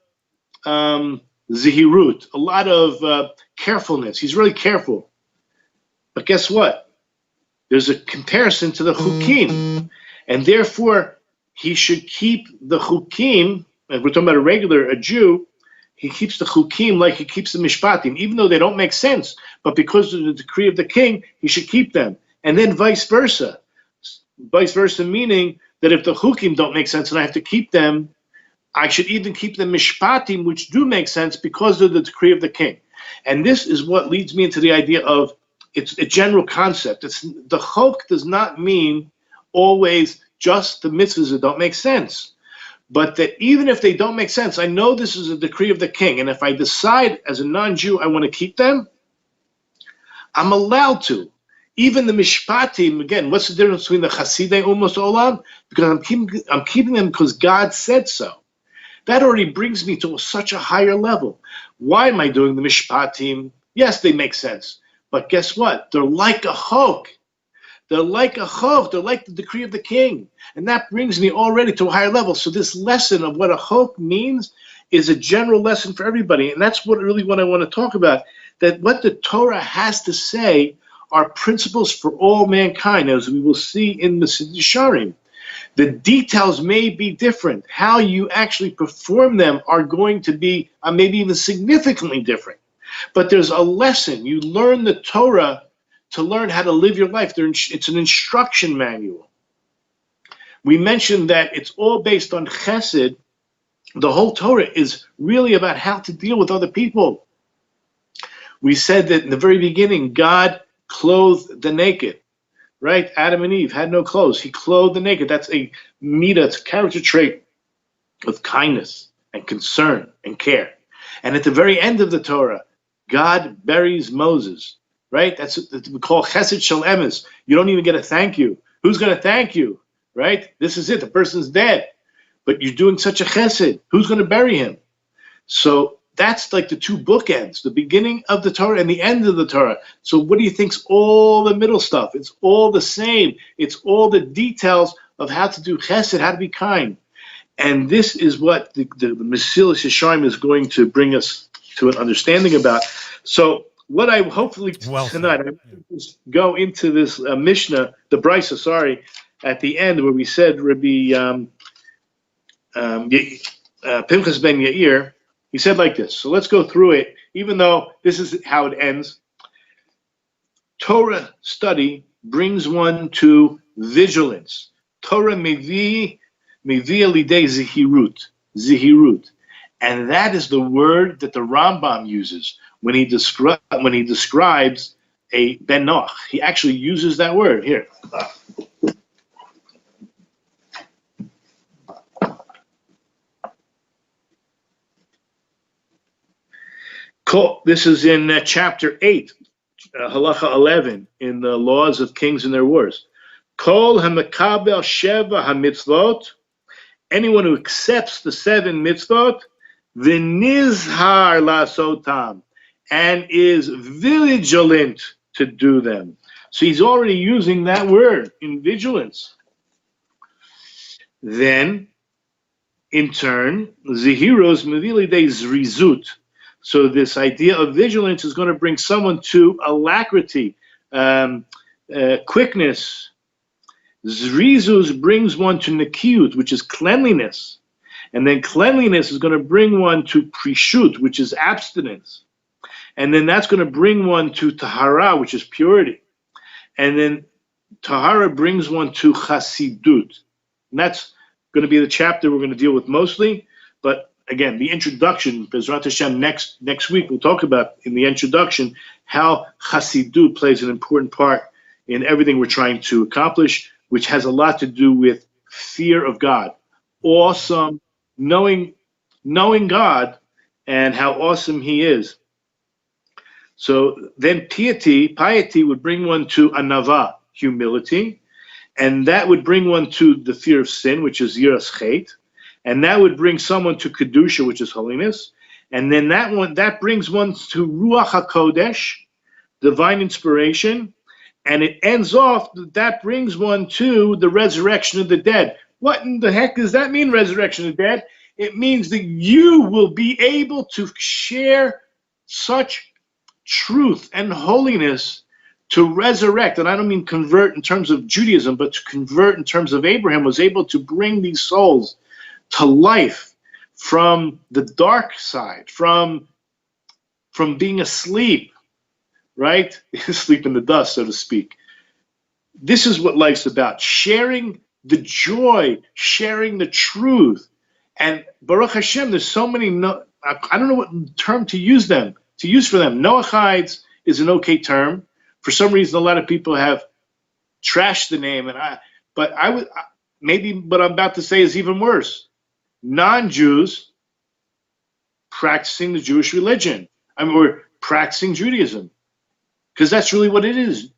zihirut, a lot of carefulness. He's really careful. But guess what? There's a comparison to the chukim. And therefore, he should keep the chukim, and we're talking about a Jew, he keeps the chukim like he keeps the mishpatim, even though they don't make sense. But because of the decree of the king, he should keep them. And then vice versa. Vice versa meaning that if the chukim don't make sense and I have to keep them, I should even keep the mishpatim, which do make sense because of the decree of the king. And this is what leads me into the idea of, it's a general concept. The chok does not mean always just the mitzvahs that don't make sense. But that even if they don't make sense, I know this is a decree of the king. And if I decide as a non-Jew I want to keep them, I'm allowed to. Even the mishpatim, again, what's the difference between the chasidei umos olam? Because I'm keeping them because God said so. That already brings me to such a higher level. Why am I doing the mishpatim? Yes, they make sense. But guess what? They're like a chok. They're like a chok. They're like the decree of the king. And that brings me already to a higher level. So this lesson of what a chok means is a general lesson for everybody. And that's what I want to talk about. That what the Torah has to say are principles for all mankind, as we will see in the Yesharim. The details may be different. How you actually perform them are going to be maybe even significantly different. But there's a lesson. You learn the Torah to learn how to live your life. It's an instruction manual. We mentioned that it's all based on chesed. The whole Torah is really about how to deal with other people. We said that in the very beginning, God clothed the naked, right? Adam and Eve had no clothes. He clothed the naked. That's a midah, it's a character trait of kindness and concern and care. And at the very end of the Torah, God buries Moses, right? That's what we call chesed shel emes. You don't even get a thank you. Who's going to thank you, right? This is it. The person's dead. But you're doing such a chesed. Who's going to bury him? So that's like the two bookends, the beginning of the Torah and the end of the Torah. So what do you think's all the middle stuff? It's all the same. It's all the details of how to do chesed, how to be kind. And this is what the Mesilas Yesharim is going to bring us to an understanding about. So what I hopefully tonight, I'm going to just go into this Mishnah, the Brisa, sorry, at the end where we said Rabbi Pinchas ben Yair, he said like this. So let's go through it, even though this is how it ends. Torah study brings one to vigilance. Torah mevi lidei zihirut. And that is the word that the Rambam uses when he describes a Ben Noach. He actually uses that word here. This is in chapter 8, halacha 11, in the laws of kings and their wars. Kol hamakabel sheva hamitzvot, anyone who accepts the 7 mitzvot, v'nizhar lasotam, and is vigilant to do them. So he's already using that word in vigilance. Then, in turn, zihiros mevili de zrizut. So this idea of vigilance is going to bring someone to alacrity, quickness. Zrizus brings one to nekiyut, which is cleanliness. And then cleanliness is going to bring one to prishut, which is abstinence. And then that's going to bring one to tahara, which is purity. And then tahara brings one to chasidut. And that's going to be the chapter we're going to deal with mostly. But again, the introduction, Bezrat Hashem, next week we'll talk about in the introduction how chasidut plays an important part in everything we're trying to accomplish, which has a lot to do with fear of God. Awesome, knowing God and how awesome He is. So then piety would bring one to anava, humility, and that would bring one to the fear of sin, which is yiras chet, and that would bring someone to kedusha, which is holiness, and then that brings one to ruach hakodesh, divine inspiration, and it ends off, that brings one to the resurrection of the dead. What in the heck does that mean, resurrection of the dead? It means that you will be able to share such truth and holiness to resurrect. And I don't mean convert in terms of Judaism, but to convert in terms of Abraham was able to bring these souls to life from the dark side, from being asleep, right? Sleep in the dust, so to speak. This is what life's about, sharing the joy, sharing the truth. And Baruch Hashem, there's so many, I don't know what term to use for them. Noachides is an okay term. For some reason, a lot of people have trashed the name, but maybe what I'm about to say is even worse. Non-Jews practicing the Jewish religion, or practicing Judaism, because that's really what it is.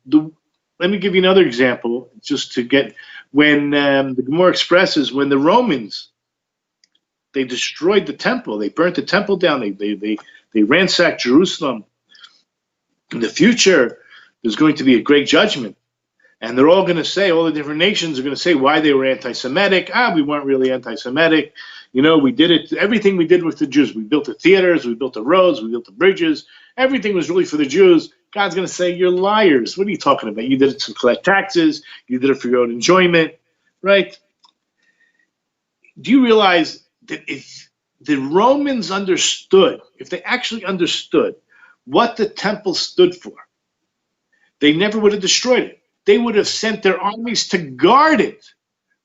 Let me give you another example, just to get, when the Gemara expresses when the Romans, they destroyed the temple, they burnt the temple down, they ransacked Jerusalem. In the future, there's going to be a great judgment. And they're all going to say, all the different nations are going to say why they were anti-Semitic. We weren't really anti-Semitic. We did it, everything we did with the Jews. We built the theaters, we built the roads, we built the bridges. Everything was really for the Jews. God's going to say, you're liars. What are you talking about? You did it to collect taxes. You did it for your own enjoyment, right? Do you realize that if the Romans understood, if they actually understood what the temple stood for, they never would have destroyed it. They would have sent their armies to guard it,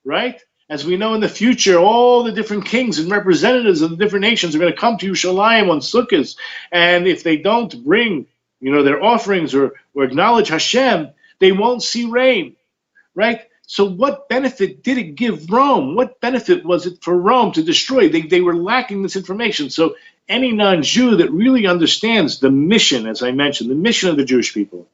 right? As we know in the future, all the different kings and representatives of the different nations are going to come to Yerushalayim on Sukkot, and if they don't bring, their offerings or acknowledge Hashem, they won't see rain, right? So what benefit did it give Rome? What benefit was it for Rome to destroy? They were lacking this information. So any non-Jew that really understands the mission, as I mentioned, the mission of the Jewish people,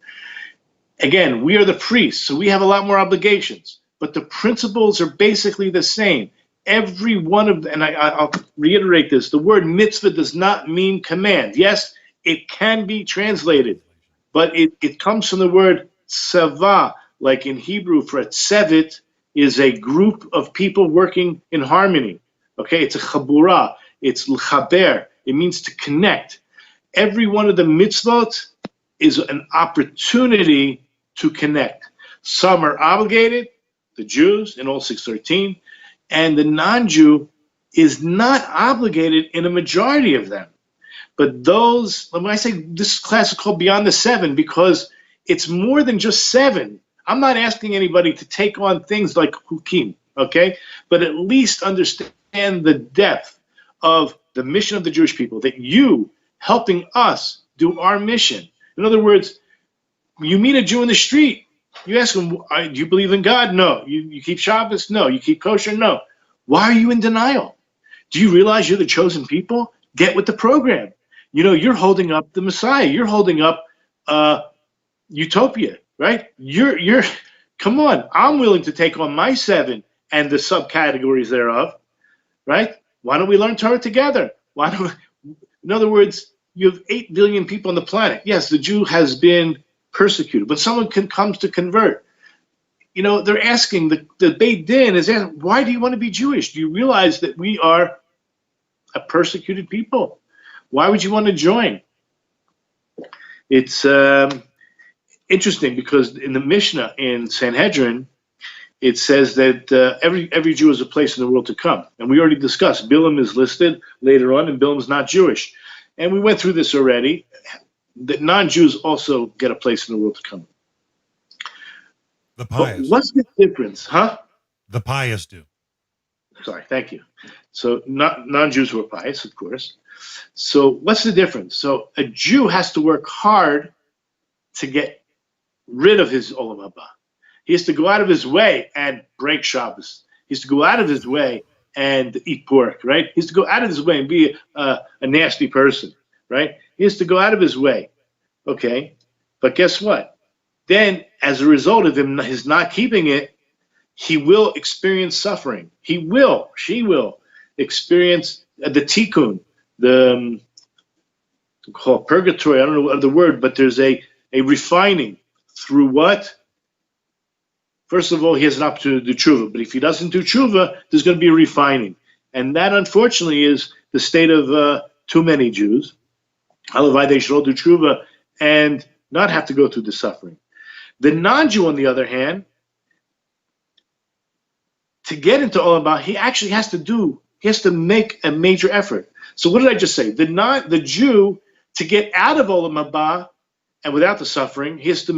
again, we are the priests, so we have a lot more obligations, but the principles are basically the same. Every one of them, and I'll reiterate this, the word mitzvah does not mean command. Yes, it can be translated, but it comes from the word tsava, like in Hebrew for a tzevet is a group of people working in harmony. Okay, it's a chabura, it's l'chaber, it means to connect. Every one of the mitzvot is an opportunity to connect. Some are obligated, the Jews in all 613, and the non-Jew is not obligated in a majority of them. But those, when I say this class is called Beyond the Seven, because it's more than just 7. I'm not asking anybody to take on things like hukim, okay? But at least understand the depth of the mission of the Jewish people, that you helping us do our mission. In other words, you meet a Jew in the street, you ask him, do you believe in God? No. You keep Shabbos? No. You keep kosher? No. Why are you in denial? Do you realize you're the chosen people? Get with the program. You're holding up the Messiah. You're holding up utopia, right? You're come on. I'm willing to take on my 7 and the subcategories thereof, right? Why don't we learn Torah together? In other words, you have 8 billion people on the planet. Yes, the Jew has been persecuted, but someone comes to convert. They're asking, the Beit Din is asking, why do you want to be Jewish? Do you realize that we are a persecuted people? Why would you want to join? It's interesting because in the Mishnah in Sanhedrin, it says that every Jew has a place in the world to come. And we already discussed, Bilam is listed later on, and Bilam's not Jewish. And we went through this already, that non-Jews also get a place in the world to come. The pious. But what's the difference, huh? The pious do. Sorry, thank you. So non-Jews who are pious, of course. So what's the difference? So a Jew has to work hard to get rid of his Olam Haba. He has to go out of his way and break Shabbos. He has to go out of his way and eat pork, right? He has to go out of his way and be a nasty person, right? He has to go out of his way, okay? But guess what? Then, as a result of his not keeping it, he will experience suffering. She will experience the tikkun, the called purgatory. I don't know the word, but there's a refining through what? First of all, he has an opportunity to do tshuva, but if he doesn't do tshuva, there's going to be a refining, and that unfortunately is the state of too many Jews. Halavai, they should all do tshuva and not have to go through the suffering. The non-Jew, on the other hand, to get into Olam Haba, he actually has to make a major effort. So what did I just say? The Jew, to get out of Olam Haba and without the suffering, he has to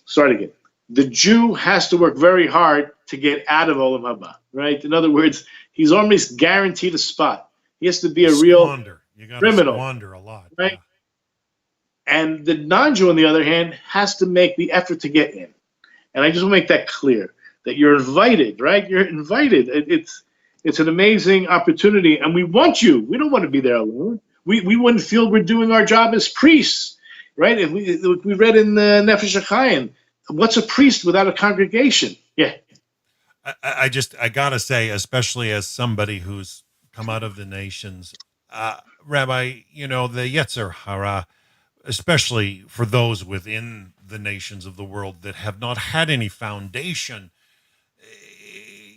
start again. The Jew has to work very hard to get out of Olam Haba, right? In other words, he's almost guaranteed a spot. He has to be a real criminal. Squander a lot, right? Yeah. And the non-Jew, on the other hand, has to make the effort to get in. And I just want to make that clear, that you're invited, right? You're invited. It's an amazing opportunity, and we want you. We don't want to be there alone. We wouldn't feel we're doing our job as priests, right? If we read in the Nefesh HaChaim, what's a priest without a congregation? Yeah. I gotta say, especially as somebody who's come out of the nations, Rabbi, the Yetzer Hara, especially for those within the nations of the world that have not had any foundation,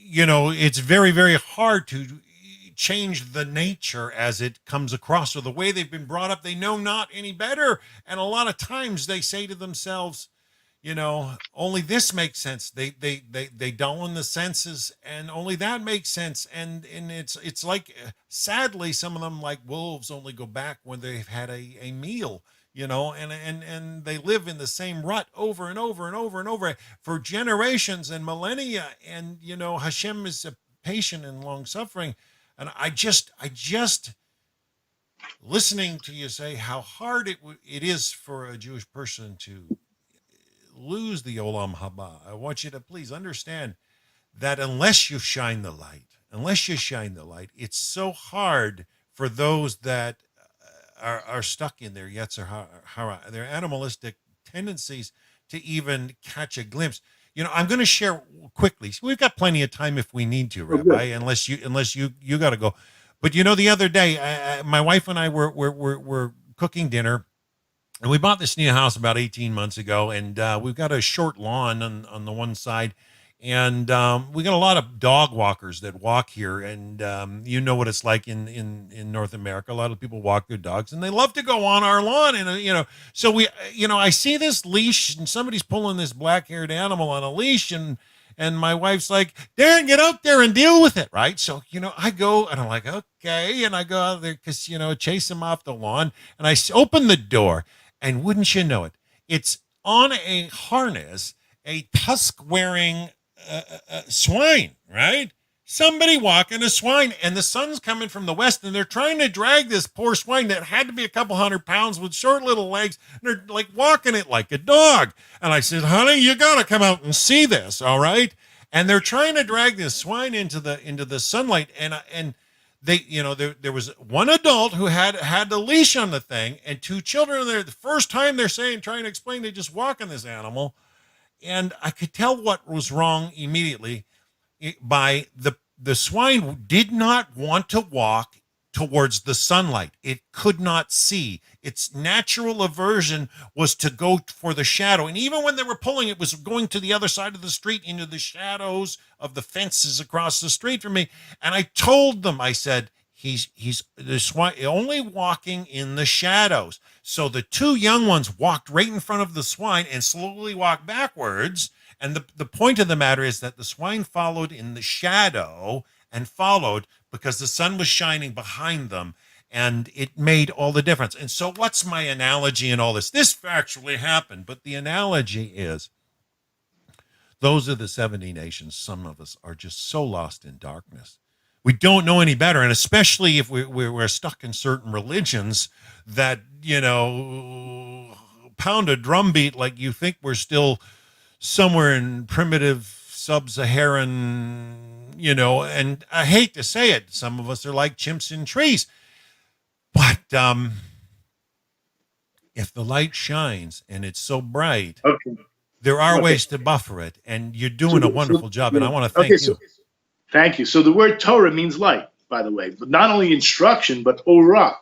it's very, very hard to change the nature as it comes across, or the way they've been brought up. They know not any better. And a lot of times they say to themselves, only this makes sense. They dull in the senses, and only that makes sense. And it's like, sadly, some of them, like wolves, only go back when they've had a meal, and they live in the same rut over and over and over and over for generations and millennia. And, Hashem is patient and long suffering. And I just listening to you say how hard it is for a Jewish person to lose the Olam Haba. I want you to please understand that unless you shine the light, it's so hard for those that are stuck in their Yetzer Hara, their animalistic tendencies, to even catch a glimpse. I'm going to share quickly. We've got plenty of time if we need to, Rabbi, unless you got to go. But the other day, my wife and I were cooking dinner. And we bought this new house about 18 months ago, and we've got a short lawn on the one side, and we got a lot of dog walkers that walk here, and you know what it's like in North America. A lot of people walk their dogs, and they love to go on our lawn, and so we, I see this leash, and somebody's pulling this black-haired animal on a leash, and my wife's like, Darren, get out there and deal with it, right? So, I go, and I'm like, okay, and I go out there because, chase him off the lawn, and I open the door. And wouldn't you know it, It's on a harness, a tusk-wearing swine, right? Somebody walking a swine, and the sun's coming from the west, and they're trying to drag this poor swine that had to be a couple 100 pounds with short little legs, and they're like walking it like a dog. And I said, honey, you got to come out and see this, all right? And they're trying to drag this swine into the sunlight, and they, there was one adult who had a leash on the thing, and two children there. The first time they're trying to explain, they just walking this animal, and I could tell what was wrong immediately by the swine did not want to walk towards the sunlight. It could not see. Its natural aversion was to go for the shadow. And even when they were pulling, it was going to the other side of the street into the shadows of the fences across the street from me. And I told them, I said, he's the swine only walking in the shadows. So the two young ones walked right in front of the swine and slowly walked backwards. And the point of the matter is that the swine followed in the shadow and followed because the sun was shining behind them, and it made all the difference. And so what's my analogy in all this? This factually happened, but the analogy is those are the 70 nations. Some of us are just so lost in darkness. We don't know any better, and especially if we're stuck in certain religions that, pound a drumbeat like you think we're still somewhere in primitive sub-Saharan, and I hate to say it, some of us are like chimps in trees. But if the light shines and it's so bright, Okay. there are ways to buffer it, and you're doing a wonderful job, and I want to thank you. Thank you. So the word Torah means light, by the way, but not only instruction, but orah,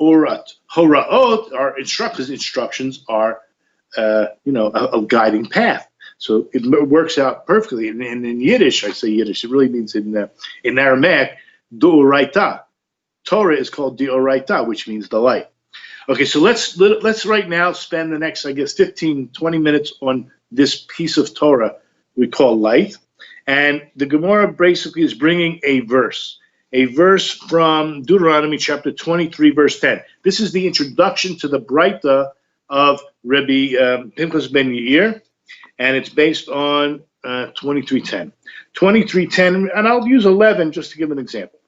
orat. Horaot are instructions. Instructions are, a guiding path. So it works out perfectly. And in Yiddish, I say Yiddish, it really means in Aramaic, D'oraita. Torah is called D'oraita, which means the light. Okay, so let's right now spend the next, 15, 20 minutes on this piece of Torah we call light. And the Gemara basically is bringing a verse from Deuteronomy chapter 23, verse 10. This is the introduction to the Breita of Rabbi Pinchas ben Yair, and it's based on 23:10. 23:10, and I'll use 11 just to give an example.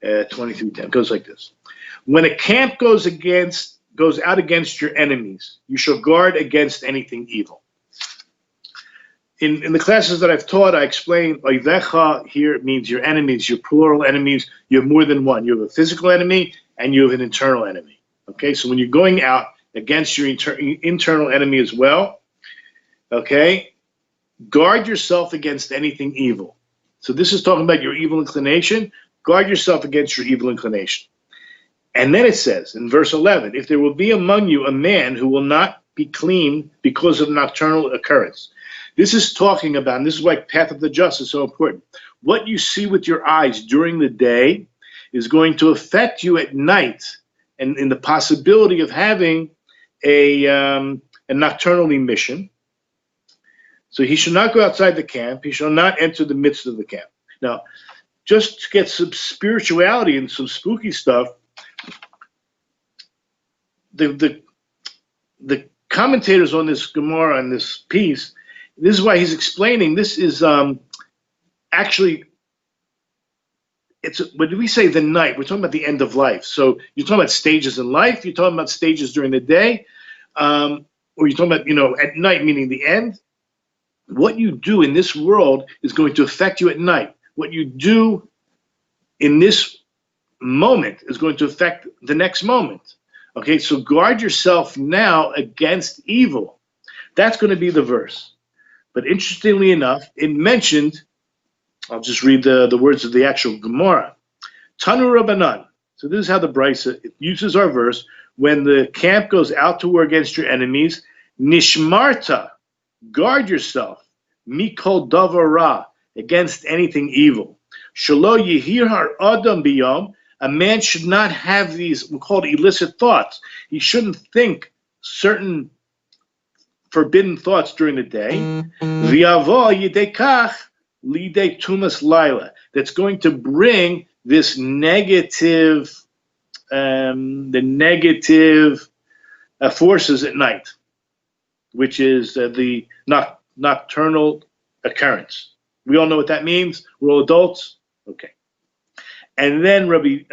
23:10 goes like this: when a camp goes out against your enemies, you shall guard against anything evil. In the classes that I've taught, I explained Oivecha here it means your enemies, your plural enemies. You have more than one. You have a physical enemy and you have an internal enemy. Okay, so when you're going out against your internal enemy as well, okay, guard yourself against anything evil. So this is talking about your evil inclination. Guard yourself against your evil inclination. And then it says in verse 11, if there will be among you a man who will not be clean because of nocturnal occurrence. This is talking about, and this is why Path of the Just is so important. What you see with your eyes during the day is going to affect you at night, and in the possibility of having a nocturnal emission. So he should not go outside the camp. He shall not enter the midst of the camp. Now, just to get some spirituality and some spooky stuff, the commentators on this Gemara and this piece, this is why he's explaining. This is actually, when we say the night, we're talking about the end of life. So you're talking about stages in life. You're talking about stages during the day, or you're talking about at night, meaning the end. What you do in this world is going to affect you at night. What you do in this moment is going to affect the next moment. Okay, so guard yourself now against evil. That's going to be the verse. But interestingly enough, it mentioned, I'll just read the words of the actual Gemara. Tanu Rabbanan. So this is how the Brisa uses our verse. When the camp goes out to war against your enemies, Nishmarta, guard yourself, Mikol Davar Ra, against anything evil. Shalo Yehir Har Adam Biyom, a man should not have these, we call it illicit thoughts. He shouldn't think certain forbidden thoughts during the day. V'yavo yidekach lidei tumas laila. That's going to bring this negative, the negative forces at night, which is the nocturnal occurrence. We all know what that means. We're all adults. Okay. And then Rabbi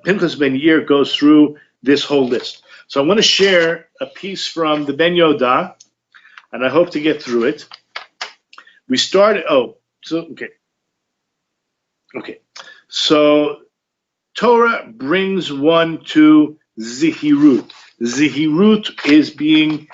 Pinchas ben Yair goes through this whole list. So I want to share a piece from the Ben Yoda, and I hope to get through it. We started, So Torah brings one to Zihirut. Zihirut is being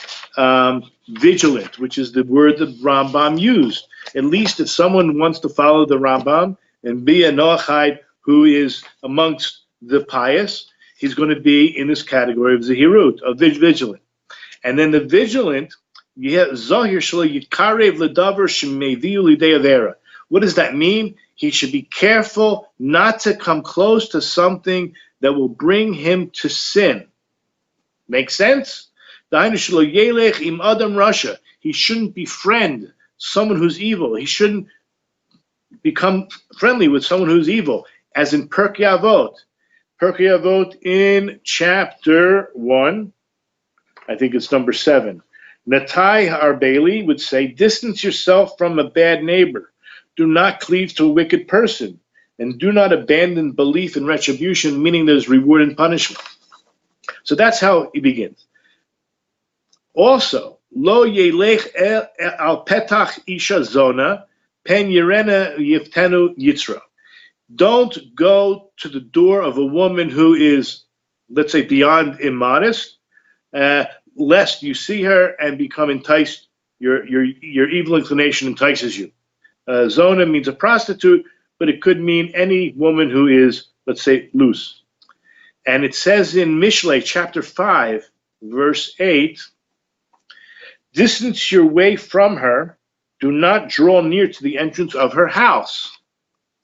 vigilant, which is the word that Rambam used. At least if someone wants to follow the Rambam and be a Noachide who is amongst the pious, he's going to be in this category of Zihirut, of vigilant. And then the vigilant, you have Zahir Shlo Yikarev Ledavar Shemeviu Lidei Avera. What does that mean? He should be careful not to come close to something that will bring him to sin. Make sense? He shouldn't befriend someone who's evil. He shouldn't become friendly with someone who's evil, as in Pirkei Avot. Pirkei Avot in chapter 1, I think it's number 7. Natai Arbeli would say, distance yourself from a bad neighbor. Do not cleave to a wicked person, and do not abandon belief in retribution, meaning there's reward and punishment. So that's how he begins. Also, lo yelech al petach isha zona, pen yirena yiftenu yitzra. Don't go to the door of a woman who is, let's say, beyond immodest, lest you see her and become enticed. Your evil inclination entices you. Zona means a prostitute, but it could mean any woman who is, let's say, loose. And it says in Mishlei chapter 5, verse 8, distance your way from her, do not draw near to the entrance of her house.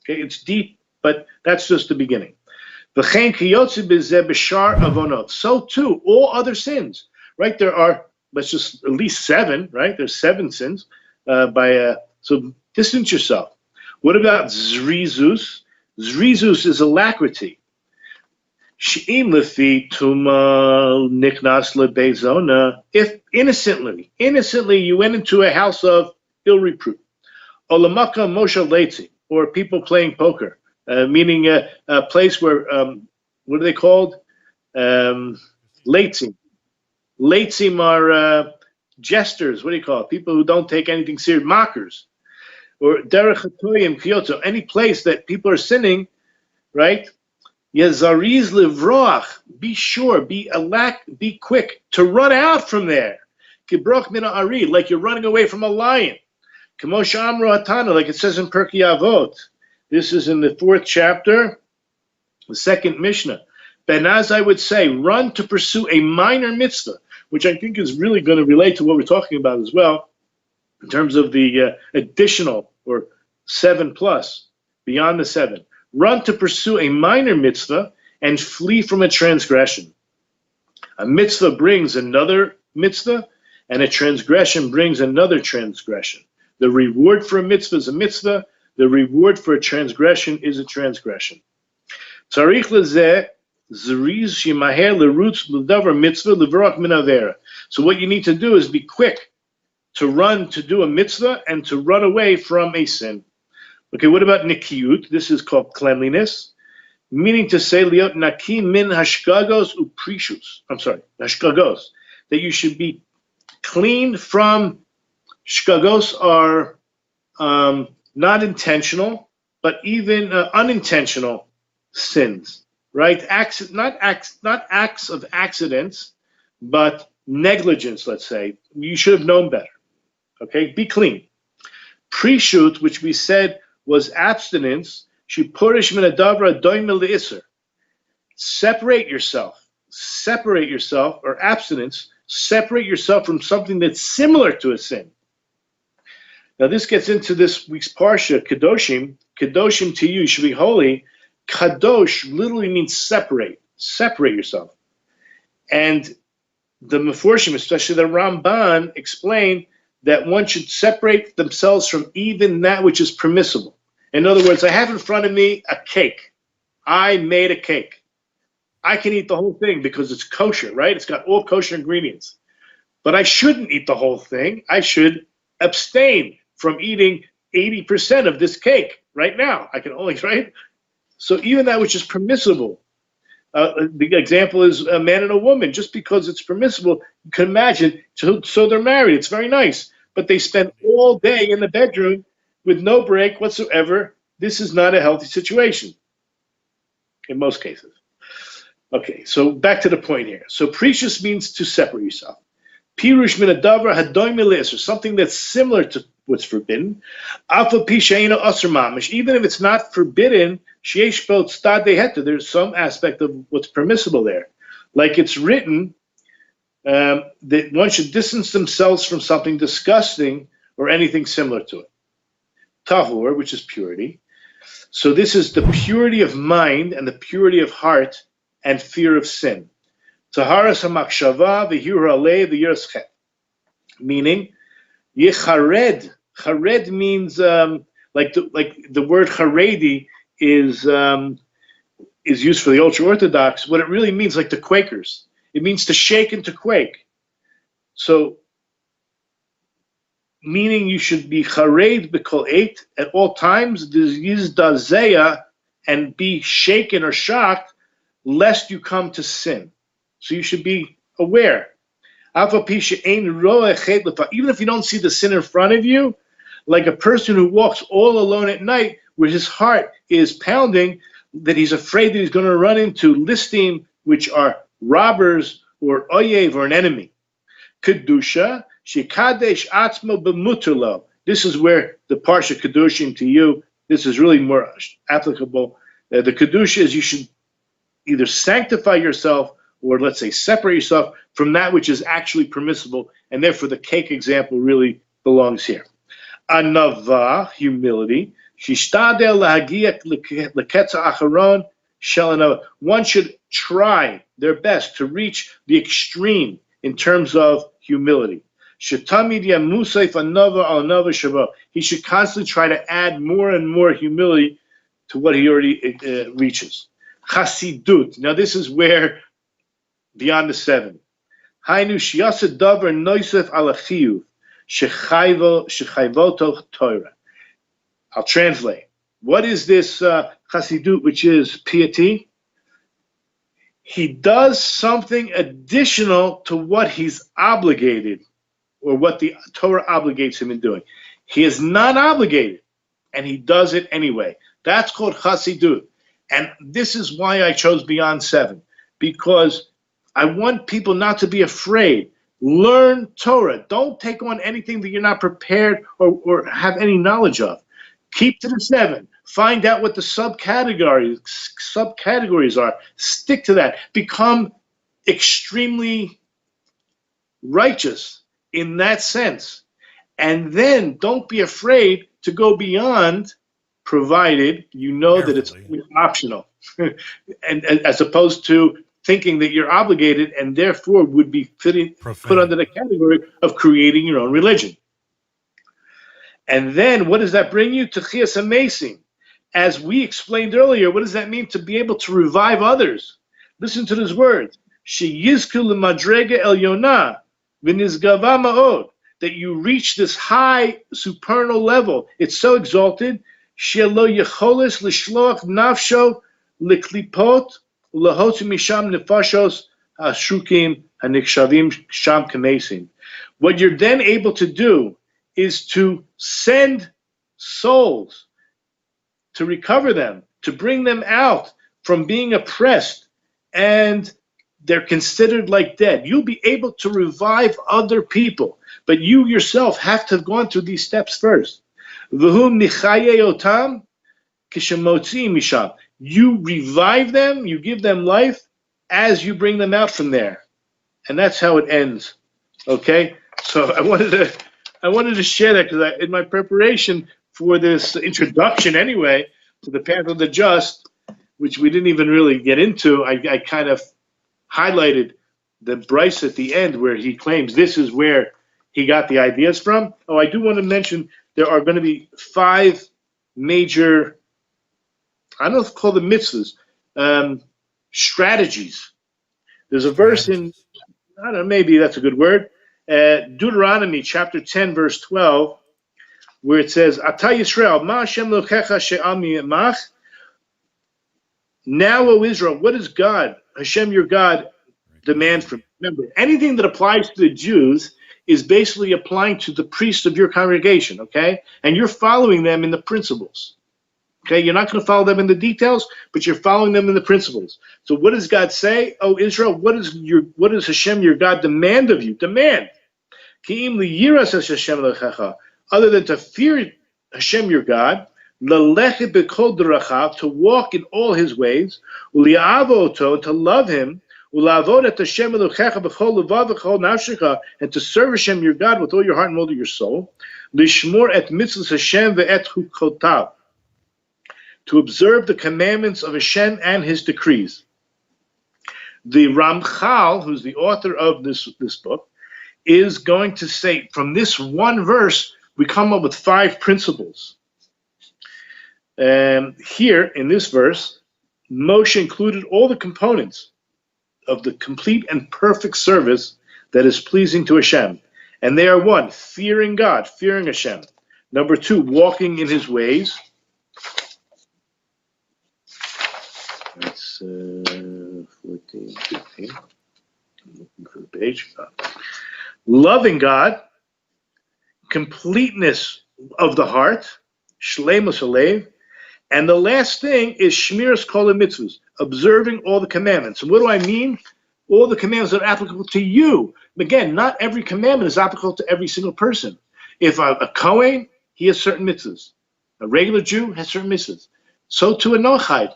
Okay, it's deep, but that's just the beginning. So too, all other sins, right? There are, let's just at least 7, right? There's 7 sins so distance yourself. What about zrizus? Zrizus is alacrity. If innocently you went into a house of ill repute, or people playing poker, meaning a place where, what are they called? Leitzim. Leitzim are jesters, what do you call it? People who don't take anything serious, mockers. Or derech hatoyim kyoto, any place that people are sinning, right? Yazariz livroach, be sure, be quick to run out from there. Kibrach mina ari, like you're running away from a lion. Kamosha amro hatana, like it says in Pirkei Avot. This is in the 4th chapter, the 2nd Mishnah. Benaz, I would say, run to pursue a minor mitzvah, which I think is really going to relate to what we're talking about as well, in terms of the additional, or 7 plus, beyond the 7. Run to pursue a minor mitzvah and flee from a transgression. A mitzvah brings another mitzvah, and a transgression brings another transgression. The reward for a mitzvah is a mitzvah. The reward for a transgression is a transgression. Tzarich lezeh zeriz shimaher lerutz l'davar mitzvah levrach min avera. So what you need to do is be quick to run to do a mitzvah and to run away from a sin. Okay, what about nikiyut? This is called cleanliness, meaning to say liot naki min hashkagos uprishus. Hashkagos, that you should be clean from shkagos are not intentional, but even unintentional sins, right? Not acts of accidents, but negligence. Let's say you should have known better. Okay, be clean. Prishut, which we said was abstinence, shipurish min adavra doimel le'isr. Separate yourself, or abstinence, separate yourself from something that's similar to a sin. Now this gets into this week's parsha, Kedoshim. Kedoshim to you should be holy. Kadosh literally means separate yourself. And the Meforshim, especially the Ramban, explain that one should separate themselves from even that which is permissible. In other words, I have in front of me a cake. I made a cake. I can eat the whole thing because it's kosher, right? It's got all kosher ingredients. But I shouldn't eat the whole thing. I should abstain from eating 80% of this cake right now. I can only, right? So even that which is permissible. The example is a man and a woman. Just because it's permissible, you can imagine, so they're married. It's very nice. But they spend all day in the bedroom with no break whatsoever. This is not a healthy situation in most cases. Okay, so back to the point here. So precious means to separate yourself. Pirush min adavar hadoy milis, or something that's similar to what's forbidden. Alpha pishaina asr mamish, even if it's not forbidden, sheyesh bo tzad deheta, there's some aspect of what's permissible there. Like it's written that one should distance themselves from something disgusting or anything similar to it. Tahor, which is purity. So this is the purity of mind and the purity of heart and fear of sin. Taharas hamakshava v'hir alei v'yiras chet. Meaning, yechared. Chared means like the word charedi is used for the ultra orthodox. What it really means, like the Quakers, it means to shake and to quake. So, meaning you should be chared b'kol eight at all times, yizdazeya, and be shaken or shocked, lest you come to sin. So you should be aware. Even if you don't see the sin in front of you, like a person who walks all alone at night where his heart is pounding, that he's afraid that he's going to run into listim, which are robbers or oyev or an enemy. Kedusha, shekadesh atzmo b'mutulo. This is where the parsha kedushim to you, this is really more applicable. The kedusha is you should either sanctify yourself or, let's say, separate yourself from that which is actually permissible, and therefore the cake example really belongs here. Anava, humility. Shishtadel lahagiya leketza acharon shel anava. One should try their best to reach the extreme in terms of humility. Shetamid yamusayf anava al anava shavo. He should constantly try to add more and more humility to what he already reaches. Chasidut. Now this is where, beyond the seven. Hainu shiyasa davar noisef alachiyu shechayvoto Torah. I'll translate. What is this chasidut, which is piety? He does something additional to what he's obligated, or what the Torah obligates him in doing. He is not obligated, and he does it anyway. That's called chasidut. And this is why I chose Beyond Seven, because I want people not to be afraid. Learn Torah. Don't take on anything that you're not prepared or have any knowledge of. Keep to the seven. Find out what the subcategories are. Stick to that. Become extremely righteous in that sense. And then don't be afraid to go beyond, provided you know that it's optional. and as opposed to thinking that you're obligated and therefore would be put under the category of creating your own religion. And then what does that bring you? To Chias HaMesim. As we explained earlier, what does that mean? To be able to revive others. Listen to these words. Sheyizku l'madrega elyona v'nizgava ma'od. That you reach this high supernal level. It's so exalted. Shelo yecholes l'shloach nafsho l'klipot l'hotu misham nefashos hashrukim hanikshavim sham kamesim. What you're then able to do is to send souls, to recover them, to bring them out from being oppressed, and they're considered like dead. You'll be able to revive other people, but you yourself have to have gone through these steps first. V'hum nichaye otam kishemotzi misham. You revive them, you give them life as you bring them out from there. And that's how it ends. Okay? So I wanted to share that because in my preparation for this introduction anyway to the path of the just, which we didn't even really get into, I kind of highlighted the Bryce at the end where he claims this is where he got the ideas from. Oh, I do want to mention there are going to be 5 major, I don't know if call them mitzvahs, strategies. There's a verse in, I don't know, maybe that's a good word, Deuteronomy chapter 10, verse 12, where it says, Ata Yisrael, ma Hashem lokecha she'ami emach. Now, O Israel, what does God, Hashem your God, demand from you? Remember, anything that applies to the Jews is basically applying to the priests of your congregation, okay? And you're following them in the principles. Okay, you're not going to follow them in the details, but you're following them in the principles. So what does God say? Oh, Israel, what does Hashem, your God, demand of you? Demand. Other than to fear Hashem, your God, to walk in all his ways, to love him, and to serve Hashem, your God, with all your heart and all of your soul, to observe the commandments of Hashem and his decrees. The Ramchal, who's the author of this book, is going to say, from this one verse, we come up with 5 principles. Here, in this verse, Moshe included all the components of the complete and perfect service that is pleasing to Hashem. And they are 1, fearing God, fearing Hashem. Number 2, walking in his ways. That's 14, 15. I'm looking for the page. Loving God, completeness of the heart, shleimus halev, and the last thing is shmiras kol mitzvahs, observing all the commandments. And what do I mean? All the commandments that are applicable to you. Again, not every commandment is applicable to every single person. If a Kohen, he has certain mitzvahs. A regular Jew has certain mitzvahs. So too a Noachide,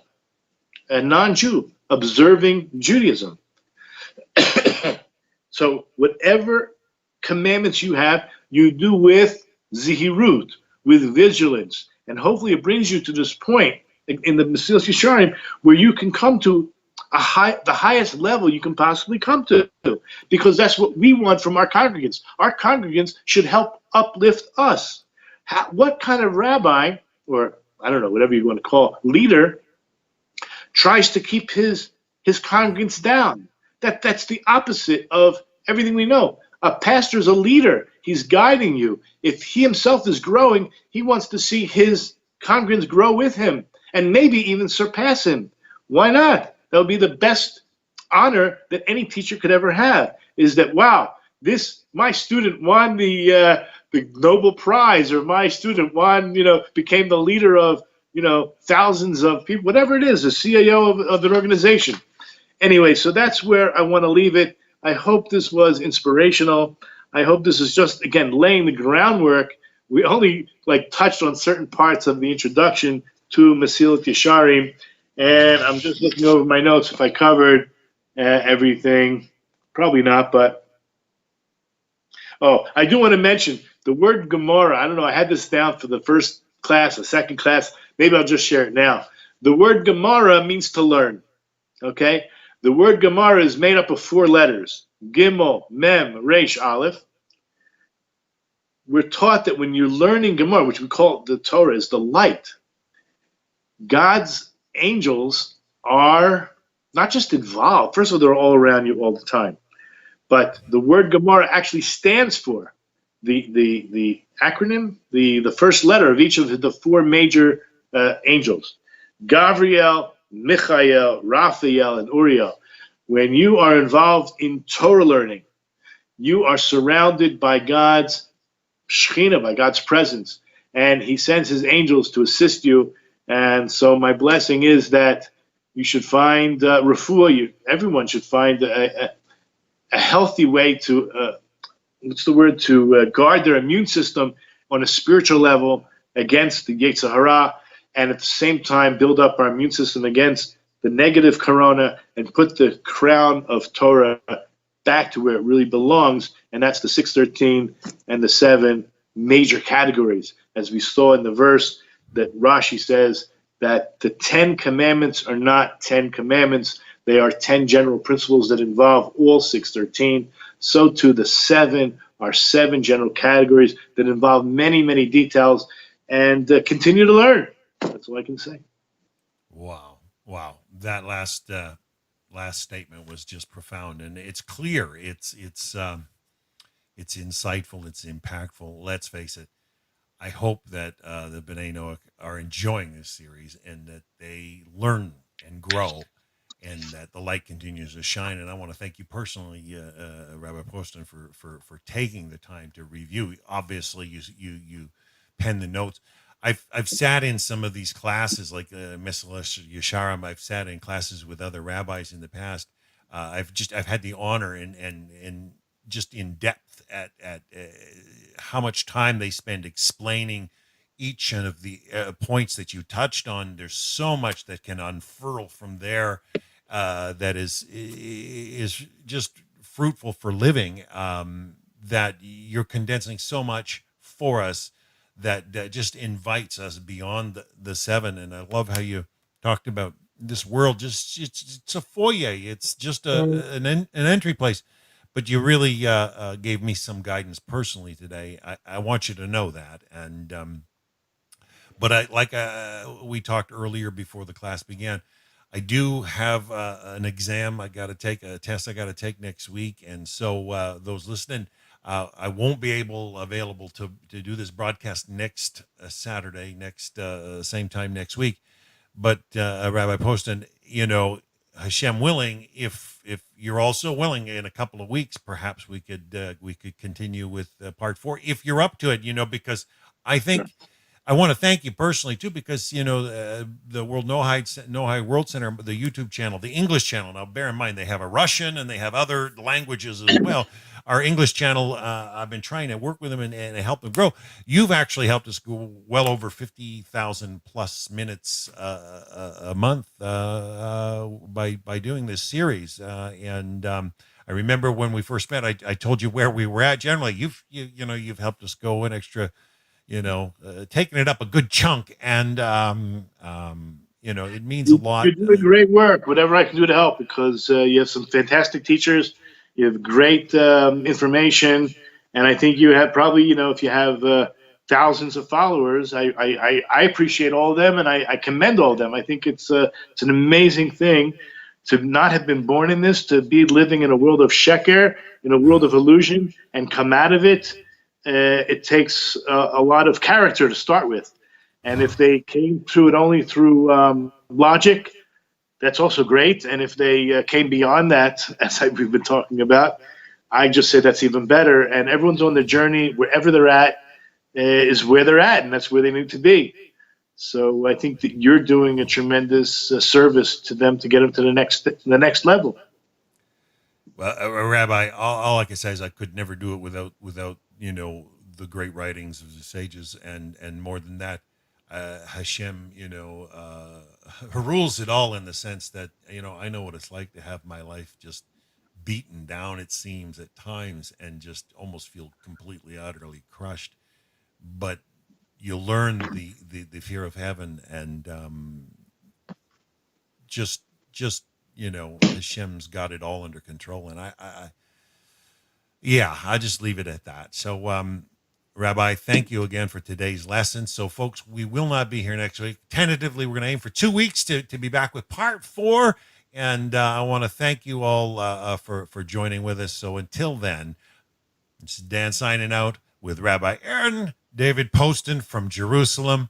a non-Jew, observing Judaism. So whatever commandments you have, you do with zihirut, with vigilance. And hopefully it brings you to this point in the Mesilas Yesharim where you can come to the highest level you can possibly come to, because that's what we want from our congregants. Our congregants should help uplift us. What kind of rabbi, or I don't know, whatever you want to call leader, tries to keep his congregants down? That's the opposite of everything we know. A pastor is a leader. He's guiding you. If he himself is growing, he wants to see his congregants grow with him and maybe even surpass him. Why not? That would be the best honor that any teacher could ever have, is that, wow, my student won the Nobel Prize, or my student became the leader of, thousands of people, whatever it is, the CIO of an organization. Anyway, so that's where I want to leave it. I hope this was inspirational. I hope this is just, again, laying the groundwork. We only touched on certain parts of the introduction to Mesilas Yesharim, and I'm just looking over my notes if I covered everything. Probably not, but I do want to mention the word Gemara. I don't know, I had this down for the first class, the second class. Maybe I'll just share it now. The word Gemara means to learn, okay? The word Gemara is made up of 4 letters, Gimel, Mem, Resh, Aleph. We're taught that when you're learning Gemara, which we call the Torah, is the light, God's angels are not just involved. First of all, they're all around you all the time. But the word Gemara actually stands for the acronym, the first letter of each of the 4 major angels. Gavriel, Michael, Raphael, and Uriel. When you are involved in Torah learning, you are surrounded by God's Shekhinah, by God's presence, and he sends his angels to assist you. And so my blessing is that you should find refuah. Everyone should find a healthy way to guard their immune system on a spiritual level against the Yetzer Hara, and at the same time build up our immune system against the negative corona and put the crown of Torah back to where it really belongs, and that's the 613 and the 7 major categories. As we saw in the verse that Rashi says that the 10 commandments are not 10 commandments, they are 10 general principles that involve all 613. So too the 7 are 7 general categories that involve many, many details, and continue to learn. That's all I can say. Wow. That last last statement was just profound, and it's clear. It's insightful. It's impactful. Let's face it. I hope that the B'nai Noach are enjoying this series and that they learn and grow, and that the light continues to shine. And I want to thank you personally, Rabbi Poston, for taking the time to review. Obviously, you pen the notes. I've sat in some of these classes, like Meseles Yesharim. I've sat in classes with other rabbis in the past. I've had the honor and just in depth at how much time they spend explaining each of the points that you touched on. There's so much that can unfurl from there that is just fruitful for living, that you're condensing so much for us that just invites us beyond the seven. And I love how you talked about this world. Just it's a foyer. It's just an entry place. But you really gave me some guidance personally today. I want you to know that. And but we talked earlier before the class began, I do have an exam I got to take, a test I got to take next week. And so those listening, I won't be available to do this broadcast next Saturday, same time next week. But Rabbi Poston, Hashem willing, if you're also willing, in a couple of weeks, perhaps we could continue with part 4 if you're up to it. Because I think I want to thank you personally too, because the World Noahide World Center, the YouTube channel, the English channel. Now, bear in mind they have a Russian and they have other languages as well. Our English channel, I've been trying to work with them and help them grow. You've actually helped us go well over 50,000 plus minutes a month by doing this series. And I remember when we first met, I told you where we were at. Generally, you've helped us go an extra, taking it up a good chunk, and it means a lot. You're doing great work. Whatever I can do to help, because you have some fantastic teachers. You have great information, and I think you have probably, if you have thousands of followers, I appreciate all of them, and I commend all of them. I think it's an amazing thing to not have been born in this, to be living in a world of sheker, in a world of illusion, and come out of it. It takes a lot of character to start with. And if they came through it only through logic, that's also great. And if they came beyond that, as we've been talking about, I just say that's even better. And everyone's on their journey. Wherever they're at is where they're at, and that's where they need to be. So I think that you're doing a tremendous service to them to get them to the next level. Well, Rabbi, all I can say is I could never do it without the great writings of the sages, and more than that, Hashem, rules it all, in the sense that, I know what it's like to have my life just beaten down, it seems, at times, and just almost feel completely, utterly crushed. But you learn the fear of heaven, and just Hashem's got it all under control. And I just leave it at that. So, Rabbi, thank you again for today's lesson. So, folks, we will not be here next week. Tentatively, we're going to aim for 2 weeks to be back with part 4. And I want to thank you all for joining with us. So until then, this is Dan signing out with Rabbi Aaron David Poston from Jerusalem.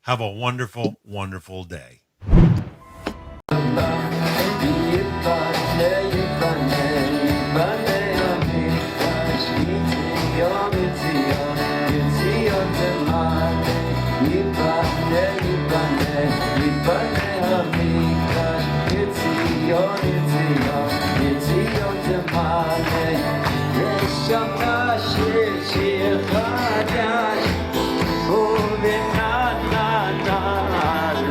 Have a wonderful, wonderful day. Shama Shir Shir